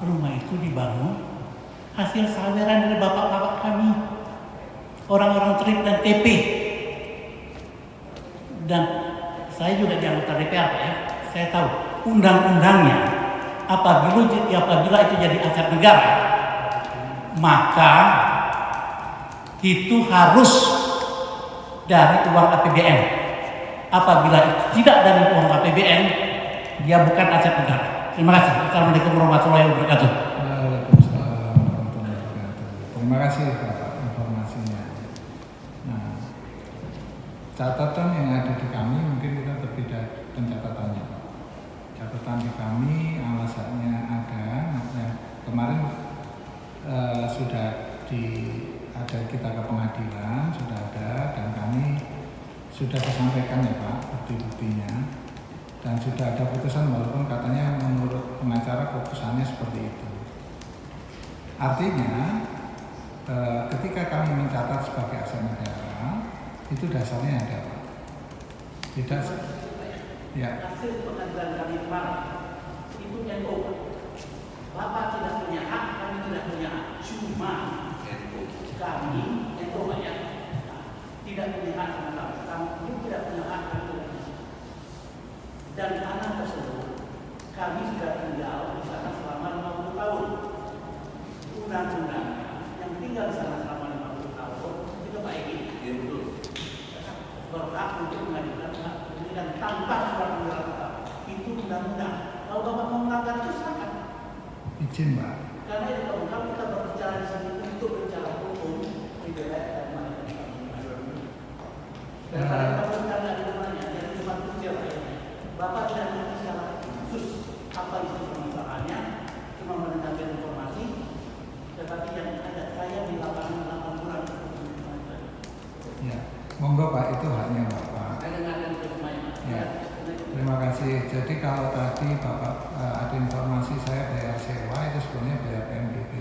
rumah itu dibangun hasil saweran dari bapak-bapak kami, orang-orang trip dan TP. Dan saya juga di anggota DPR Pak ya, saya tahu undang-undangnya apabila itu jadi aset negara, maka itu harus dari uang APBN. Apabila itu tidak dari uang APBN, dia bukan aset negara. Terima kasih. Assalamualaikum warahmatullahi wabarakatuh. Waalaikumsalam warahmatullahi wabarakatuh. Terima kasih Bapak informasinya. Nah, catatan yang ada di kami mungkin kita berbeda pencatatannya. Catatan di kami alasannya ada. Nah, kemarin sudah ada kita ke pengadilan, sudah ada, dan kami sudah disampaikan ya Pak bukti-buktinya, dan sudah ada putusan walaupun katanya menurut pengacara putusannya seperti itu. Artinya ketika kami mencatat sebagai aset negara itu dasarnya ada Pak. Tidak ya. Hasil pengadilan kami kemarin itu NO. Bapak tidak punya hak, kami tidak punya hak. Cuma kami NO Pak ya, tidak punya hak sama kami tidak punya hak kami tidak punya hak. Dan tanah tersebut kami sudah tinggal di sana selama 50 tahun. Undang-undang yang tinggal di sana selama 50 tahun itu Pak Egi, ya betul. Berhak untuk mengajukan hak pendidikan tanpa surat panggilan tetap. Itu undang-undang. Kalau Bapak mau melanggar itu silakan. Izin Pak. Karena itu kalau kita berbicara di sini untuk bicara hukum, tidak ada mana kita dan kalau kita berbicara di rumahnya, jadi cuma kecil lainnya. Bapak tidak mengerti secara khusus apa isi permasalahannya, cuma mendengarkan informasi. Tetapi yang ada saya di lapangan bulan. Ya, monggo Pak, itu haknya Bapak. Saya dengarkan itu semuanya. Ya, terima kasih. Jadi kalau tadi Bapak ada informasi saya bayar sewa itu sebenarnya bayar PNBP.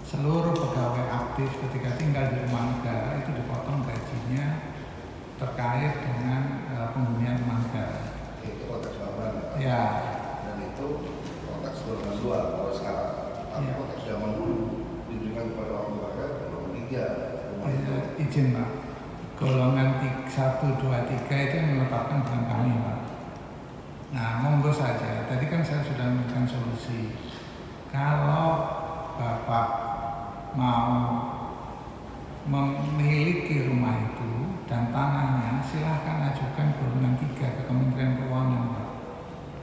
Seluruh pegawai aktif ketika tinggal di rumah negara itu dipotong gajinya terkait dengan penghunian rumah negara. Itu konteks lama. Ya. Dan itu konteks golongan 2 kalau sekarang. Tapi konteks zaman dulu diberikan kepada orang tua golongan 3. Izin Pak, golongan 1, 2, 3 itu yang menetapkan bukan kami Pak. Nah monggo saja, tadi kan saya sudah memberikan solusi. Kalau Bapak mau memiliki rumah itu dan tanahnya, silahkan ajukan golongan 3 ke Kementerian Keuangan Pak.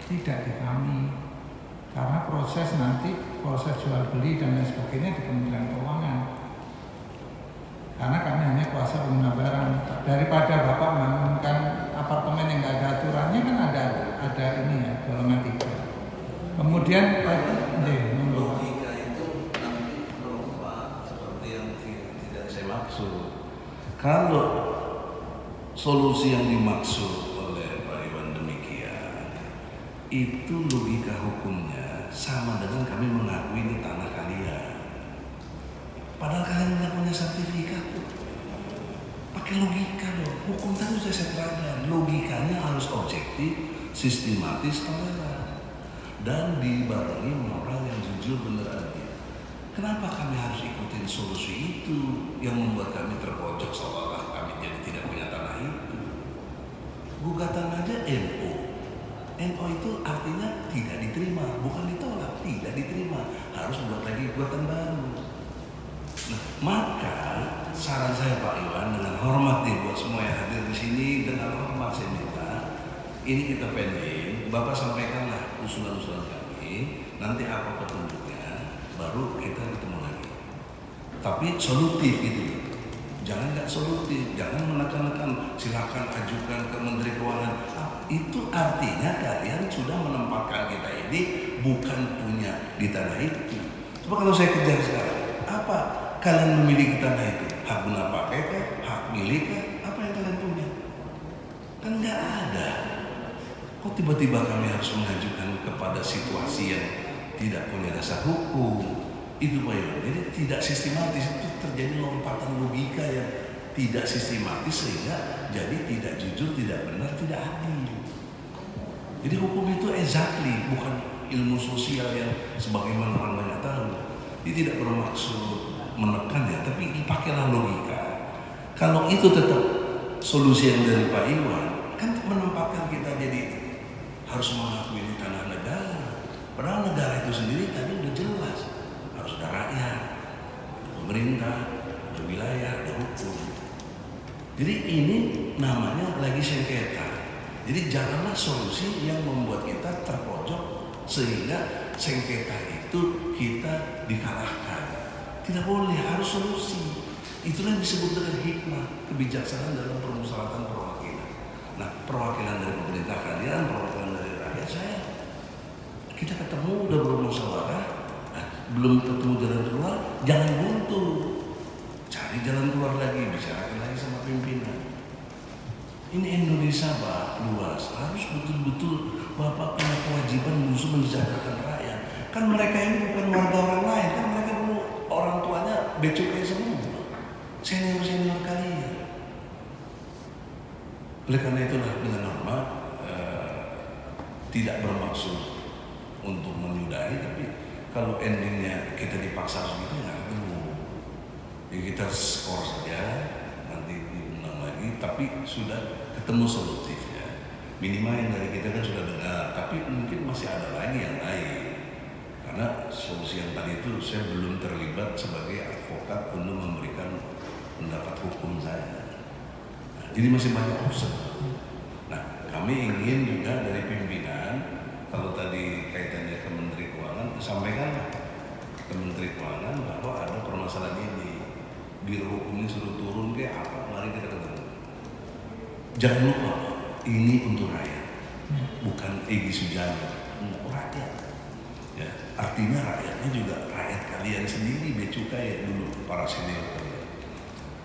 Tidak di kami. Karena proses jual beli dan lain sebagainya di Kementerian Keuangan. karena kami hanya kuasa pengguna barang. Daripada Bapak membangunkan apartemen yang nggak ada aturannya, kan ada ini ya, golongan 3. Kemudian logika itu nanti berubah seperti yang tidak saya maksud. Kalau solusi yang dimaksud oleh Pak Iwan demikian, itu logika hukumnya sama dengan kami mengakui ini tanah kalian. Padahal kalian nggak punya sertifikat tuh. Pakai logika loh. Hukum tadi sudah saya terangkan. Logikanya harus objektif, sistematis, toleran, dan dibarengi moral yang jujur, benar, adil. Kenapa kami harus ikutin solusi itu yang membuat kami terpojok seolah-olah kami jadi tidak punya tanah itu? Gugatan aja NO. NO itu artinya tidak diterima, bukan ditolak, tidak diterima. Harus buat lagi gugatan baru. Nah, maka saran saya Pak Iwan, dengan hormat nih buat semua yang hadir di sini, dengan hormat saya minta, ini kita pending, Bapak sampaikanlah usulan-usulan kami, nanti apa petunjuknya, baru kita ketemu lagi. Tapi solutif gitu, jangan nggak solutif, jangan menekan-nekan, silakan ajukan ke Menteri Keuangan. Itu artinya kalian sudah menempatkan kita ini bukan punya di tanah itu. Coba kalau saya kejar sekarang, apa kalian memiliki tanah itu? Hak guna pakai kah? Hak milik kah? Apa yang kalian punya? Kan nggak ada. Kok tiba-tiba kami harus mengajukan kepada situasi yang tidak punya dasar hukum? Itu Pak Iwan. Jadi tidak sistematis, itu terjadi lompatan logika yang tidak sistematis sehingga jadi tidak jujur, tidak benar, tidak adil. Jadi hukum itu exactly, bukan ilmu sosial yang sebagaimana orang banyak tahu. Dia tidak bermaksud menekan ya, tapi dipakailah logika. Kalau itu tetap solusi yang dari Pak Iwan, kan menempatkan kita jadi harus mengakui ini tanah negara. Padahal negara itu sendiri tadi udah jelas, harus ada rakyat, ada pemerintah, ada wilayah, ada hukum. Jadi ini namanya lagi sengketa. Jadi janganlah solusi yang membuat kita terpojok sehingga sengketa itu kita dikalahkan. Tidak boleh, harus solusi. Itulah yang disebut dengan hikmah, kebijaksanaan dalam permusyawaratan perwakilan. Nah, perwakilan dari pemerintah kalian, perwakilan dari rakyat saya. Kita ketemu udah bermusyawarah, belum ketemu jalan keluar, jangan buntu. Cari jalan keluar lagi, bicarakan lagi sama pimpinan. Ini Indonesia Pak, luas, harus betul-betul Bapak punya kewajiban musuh mensejahterakan rakyat. Kan mereka ini bukan warga orang lain, kan mereka dulu orang tuanya becukai semua, senior-senior kalian. Oleh karena itulah dengan hormat, tidak bermaksud untuk menyudahi, tapi kalau endingnya kita dipaksa begitu nggak ketemu. Jadi kita skor saja, nanti diundang lagi, tapi sudah ketemu solutifnya. Minimal yang dari kita kan sudah dengar, tapi mungkin masih ada lagi yang lain. Karena solusi yang tadi itu saya belum terlibat sebagai advokat untuk memberikan pendapat hukum saya. Nah, jadi masih banyak opsi. Nah, kami ingin juga dari pimpinan, kalau tadi kaitannya ke Menteri Keuangan, sampaikanlah ke Menteri Keuangan bahwa ada permasalahan ini. Biro hukumnya suruh turun kayak apa, mari kita ketemu. Jangan lupa, ini untuk rakyat, bukan Egy Sujana, untuk rakyat. Ya, artinya rakyatnya juga rakyat kalian sendiri, becukai dulu para senior kalian.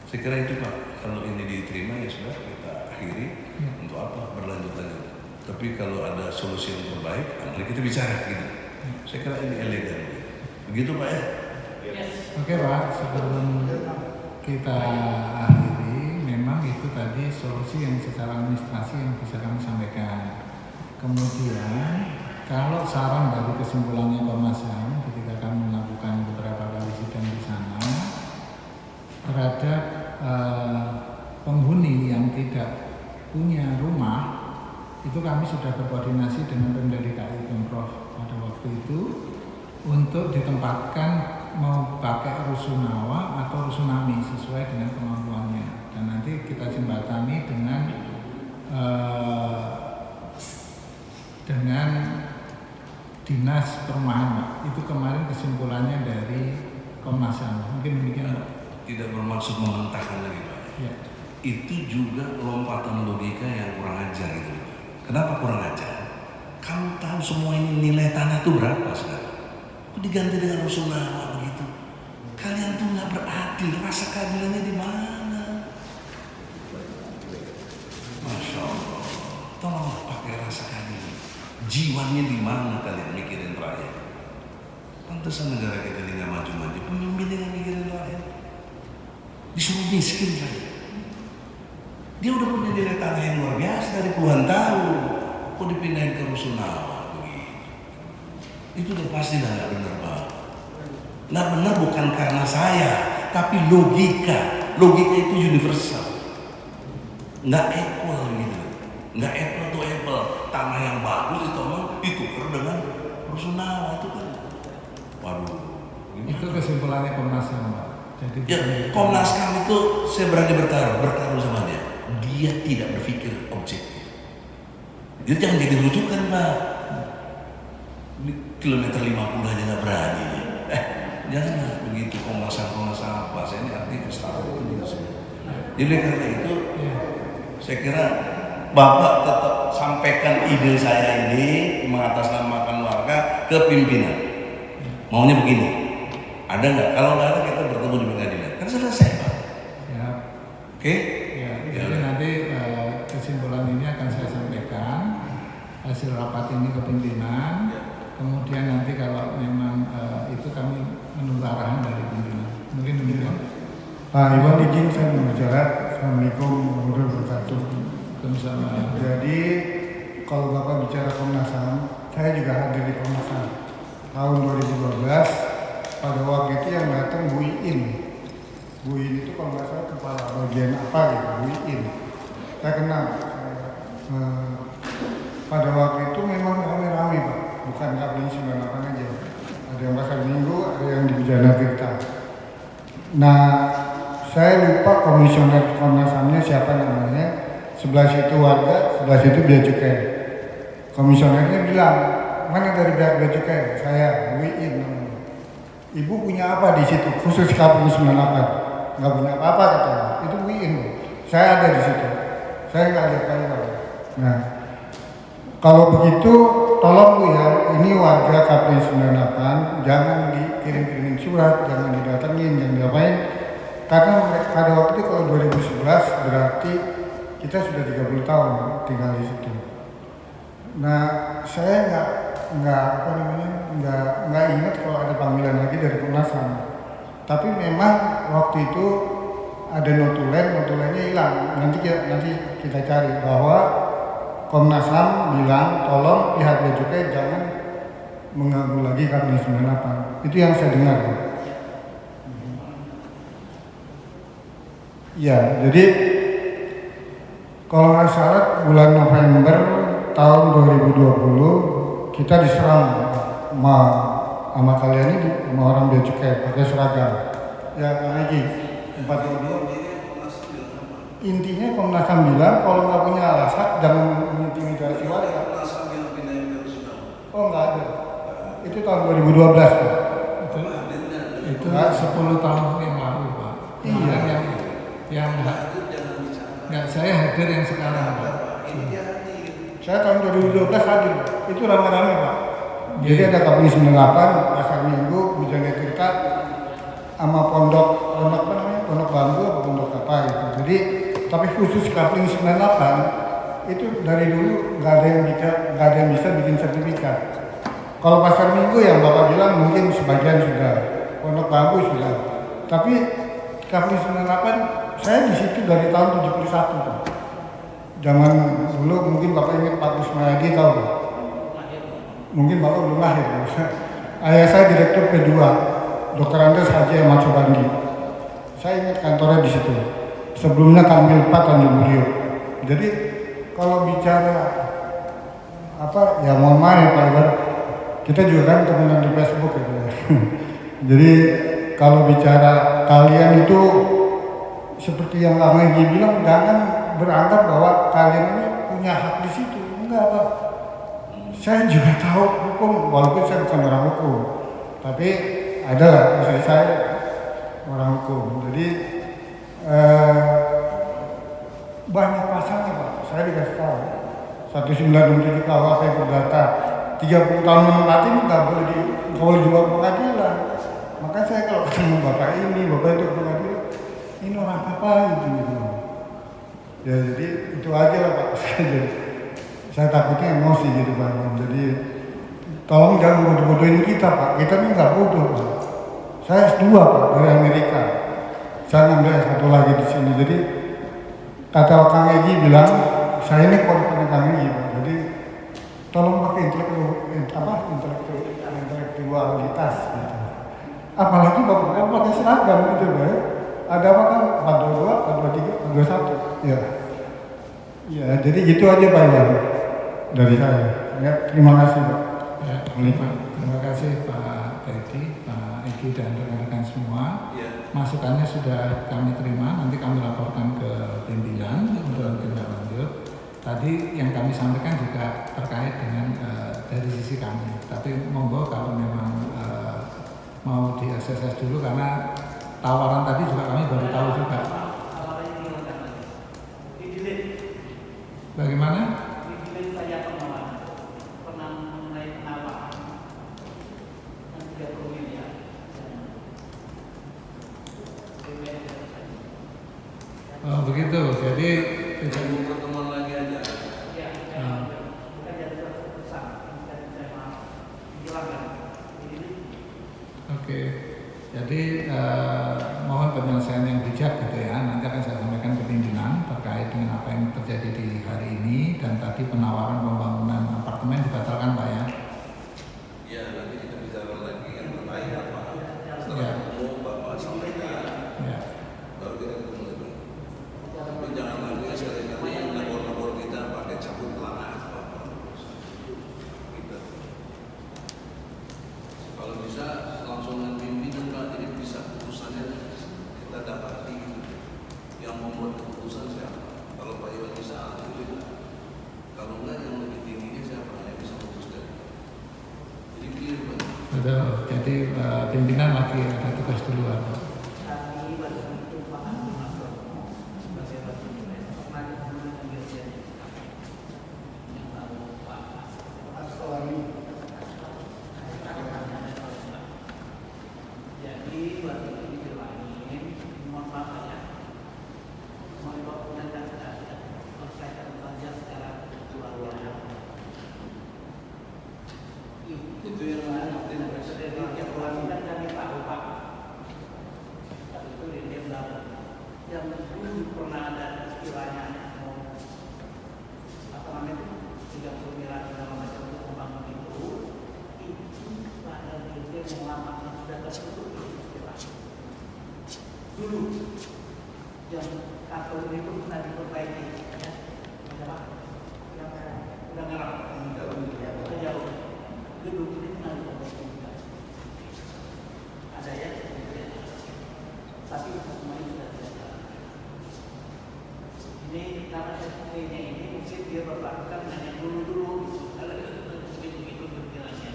Saya kira itu Pak, kalau ini diterima ya sudah kita akhiri. Untuk apa berlanjut-lanjut. Tapi kalau ada solusi yang terbaik, mari kita bicara gitu. Saya kira ini elegan. Begitu Pak ya? Oke Pak, sebelum kita akhiri, memang itu tadi solusi yang secara administrasi yang bisa kami sampaikan. Kemudian kalau saran dari kesimpulannya Komnas HAM ketika kami melakukan beberapa kali sidang di sana terhadap penghuni yang tidak punya rumah, itu kami sudah berkoordinasi dengan Pemda DKI Pemprov pada waktu itu untuk ditempatkan mau pakai rusunawa atau rusunami sesuai dengan kemampuannya, dan nanti kita jembatani dengan dinas perumahan Pak. Itu kemarin kesimpulannya dari Komnas HAM. Mungkin demikian Pak. tidak bermaksud mementahkan lagi Pak. Ya. Itu juga lompatan logika yang kurang ajar gitu Pak. Kenapa kurang ajar? Kamu tahu semua ini nilai tanah itu berapa sekarang? Kok diganti dengan rusunawa begitu? Kalian tuh nggak beradil, rasa keadilannya di mana? Masya Allah, tolonglah pakai rasa keadilan. Jiwanya di mana kalian mikirin rakyat? Pantesan negara kita ini nggak maju-maju, pemimpinnya nggak mikirin rakyat. Disuruh miskin saja. Dia udah punya nilai tanah yang luar biasa dari puluhan tahun. Kok dipindahin ke rusunawa begitu? Itu udah pasti nggak benar Pak. Nggak benar bukan karena saya, tapi logika. Logika itu universal. Nggak equal gitu. Nggak apple to apple. Tanah yang bagus ditukar dengan rusunawa itu kan. Waduh. Gimana? Itu kesimpulannya Komnas HAM, Pak. Jadi Ya, Komnas HAM itu saya berani bertaruh sama dia. Dia tidak berpikir objektif. Dia jangan jadi rujukan Pak. Ini kilometer 50 aja nggak berani. Janganlah begitu Komnas HAM apa. Saya ini aktivis tahu ini semua. Jadi karena itu saya kira Bapak tetap sampaikan ide saya ini mengatasnamakan warga ke pimpinan. Maunya begini. Ada nggak? Kalau nggak ada kita bertemu di pengadilan. Kan selesai Pak. Ya. Oke? Ya, jadi nanti kesimpulan ini akan saya sampaikan hasil rapat ini ke pimpinan. Kemudian nanti kalau memang itu kami menunggu arahan dari pimpinan. Mungkin demikian. Pak Iwan izin saya berbicara. Assalamualaikum warahmatullahi wabarakatuh. Waalaikumsalam. Jadi kalau Bapak bicara Komnas HAM, saya juga hadir di Komnas HAM tahun 2012. Pada waktu itu yang datang Bu Iin. Bu Iin itu kalau nggak salah kepala bagian apa gitu, Bu Iin. Saya kenal. Pada waktu itu memang rame-rame Pak, bukan Kabin 98 aja. Ada yang Pasar Minggu, ada yang di Bujana Tirta. Nah, saya lupa komisioner Komnas HAM-nya siapa namanya. Sebelah situ warga, sebelah situ bea cukai. Komisionernya bilang, mana dari bea cukai? Saya, Bu Iin namanya. Ibu punya apa di situ? Khusus Kabin 98. Nggak punya apa-apa katanya. Itu Bu Iin. Saya ada di situ. Saya nggak lihat kalian. Nah, kalau begitu, tolong Bu ya, ini warga Kabin 98, jangan dikirim-kirimin surat, jangan didatengin, jangan diapain. Karena pada waktu itu kalau 2011 berarti kita sudah 30 tahun tinggal di situ. Nah, saya nggak ingat kalau ada panggilan lagi dari Komnas HAM. Tapi memang waktu itu ada notulennya hilang. Nanti kita cari bahwa Komnas HAM bilang tolong pihak bea cukai jangan mengganggu lagi Kabin 98. Itu yang saya dengar. Ya, jadi kalau nggak salah bulan November tahun 2020 kita diserang sama kalian ini sama orang bea cukai pakai seragam. Ya lagi 422. Intinya Komnas HAM bilang kalau nggak punya alasan jangan mengintimidasi warga. Oh nggak ada. Itu tahun 2012 Pak. Itu 10 tahun yang lalu Pak. Iya. Yang nggak saya hadir yang sekarang Pak. Saya tahun 2012 hadir. Itu rame-rame Pak. Jadi ada Kabin 98, Pasar Minggu, Bujana Tirta, sama pondok apa namanya, pondok bambu atau pondok apa gitu. Jadi tapi khusus Kabin 98 itu dari dulu nggak ada yang bisa bikin sertifikat. Kalau Pasar Minggu yang Bapak bilang mungkin sebagian sudah, pondok bambu sudah. Tapi Kabin 98 saya di situ dari tahun 71 Pak. Zaman dulu mungkin Bapak ingat Pak Kusmayadi tahu Pak? Mungkin Bapak belum lahir. Ayah saya Direktur P2, Dr. Andes Haji Ahmad Sobandi. Saya ingat kantornya di situ. Sebelumnya Kamil 4 Tanjung Priok. Jadi kalau bicara apa ya mohon maaf ya Pak Iwan, kita juga kan temenan di Facebook gitu ya. Jadi kalau bicara kalian itu seperti yang Kang Egy bilang, jangan beranggap bahwa kalian ini punya hak di situ. Enggak Pak. Saya juga tahu hukum, walaupun saya bukan orang hukum. Tapi ada lah, misalnya saya orang hukum. Jadi banyak pasalnya Pak. Saya dikasih tahu 1967 KUHP Perdata 30 tahun menempati nggak boleh dibawa ke pengadilan. Maka saya kalau ketemu bapak itu ke pengadilan, ini orang apa itu gitu. Ya jadi itu aja lah Pak. Saya takutnya emosi gitu Pak. Jadi tolong jangan bodoh-bodohin kita Pak. Kita ini nggak bodoh Pak. Saya S2 Pak dari Amerika. Saya ngambil S1 lagi di sini. Jadi kata Kang Egi bilang, saya ini korban Kang Egi Pak. Jadi tolong pakai intelektualitas gitu. Apalagi bapak pakai seragam gitu Pak. Ada apa kan 422, 423, 421. Ya. Ya, jadi gitu aja Pak Iwan dari saya. Ya, terima kasih Pak. Ya, terima kasih Pak Teddy, Pak Egi dan rekan-rekan semua. Masukannya sudah kami terima, nanti kami laporkan ke pimpinan untuk tindak lanjut. Tadi yang kami sampaikan juga terkait dengan dari sisi kami. Tapi monggo kalau memang mau diakses dulu karena tawaran tadi juga kami baru tahu juga. Bagaimana? Oh begitu, jadi pertemuan lagi aja. Oke, jadi mohon penyelesaian yang bijak gitu ya. Nanti akan saya sampaikan ke pimpinan terkait dengan apa yang terjadi di hari ini dan tadi penawaran pembangunan apartemen dibatalkan Pak ya. Ya nanti kita bicara lagi yang terkait apa. Setelah Ya. ketemu Bapak sampaikan, Ya. baru kita ketemu lagi. Tapi jangan lagi sekali-kali yang labor-labor kita pakai cabut celana apa-apa. Gitu. Kalau bisa langsung dengan pimpinan Pak, jadi bisa putusannya kita dapati yang membuat keputusan siapa. Kalau Pak Iwan bisa, alhamdulillah. Kalau enggak yang lebih tingginya siapa yang bisa memutuskan. Jadi clear Pak. Betul. Jadi pimpinan lagi ada tugas di luar. Itu yang lain yang pelatihan kami tahu Pak. Tapi itu dia bilang yang dulu pernah ada istilahnya apa namanya itu 30 miliar segala macam untuk membangun itu pada dia yang lama yang sudah tertutup istilah dulu yang kantor ini pun pernah diperbaiki ya apa yang udah ngarang jauh gedung ini pernah diperbaiki juga ada ya tapi semuanya sudah tidak ini karena SPP-nya ini mungkin dia berlakukan dengan yang dulu-dulu kalau begitu berjalannya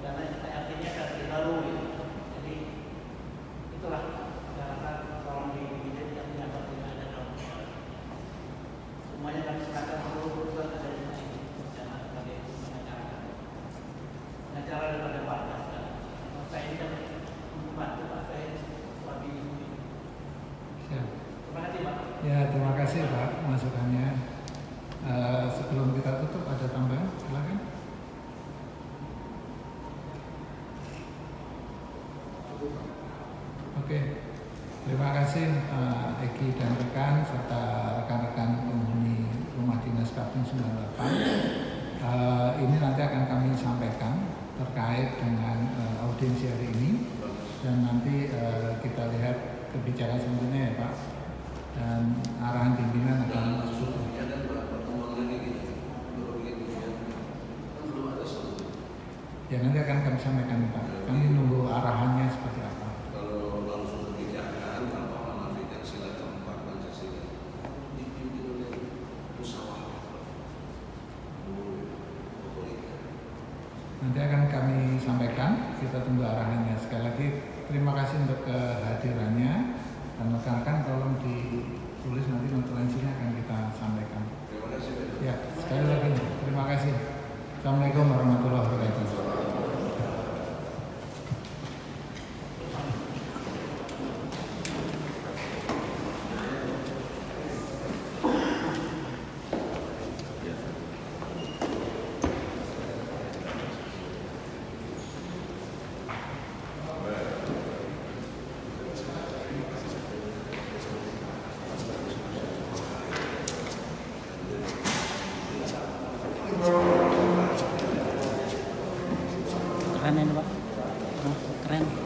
karena artinya kan dilalui jadi itulah karena orang di bidan yang tidak ada dalam semuanya kami serahkan seluruh keputusan ada di sini jangan sebagai pengacara daripada Pak saya ini kan membantu Pak saya suami Siap. terima kasih Pak. Ya terima kasih Pak masukannya. Sebelum kita tutup ada tambahan silakan. Oke, terima kasih Egi dan rekan serta rekan-rekan penghuni Rumah Dinas Kapling 98. Ini nanti akan kami sampaikan terkait dengan audiensi hari ini dan nanti kita lihat kebijakan selanjutnya ya Pak dan arahan pimpinan akan masuk. Ya nanti akan kami sampaikan Pak. Kami nunggu arahannya seperti apa. Kalau langsung kebijakan tanpa menafikan sila keempat Pancasila dipimpin oleh musyawarah Nanti akan kami sampaikan. Kita tunggu arahannya. Sekali lagi terima kasih untuk kehadirannya dan rekan-rekan tolong ditulis nanti konferensinya akan kita sampaikan. Terima kasih. Ya, sekali lagi terima kasih. Assalamualaikum warahmatullahi wabarakatuh. Keren ini Pak. Keren.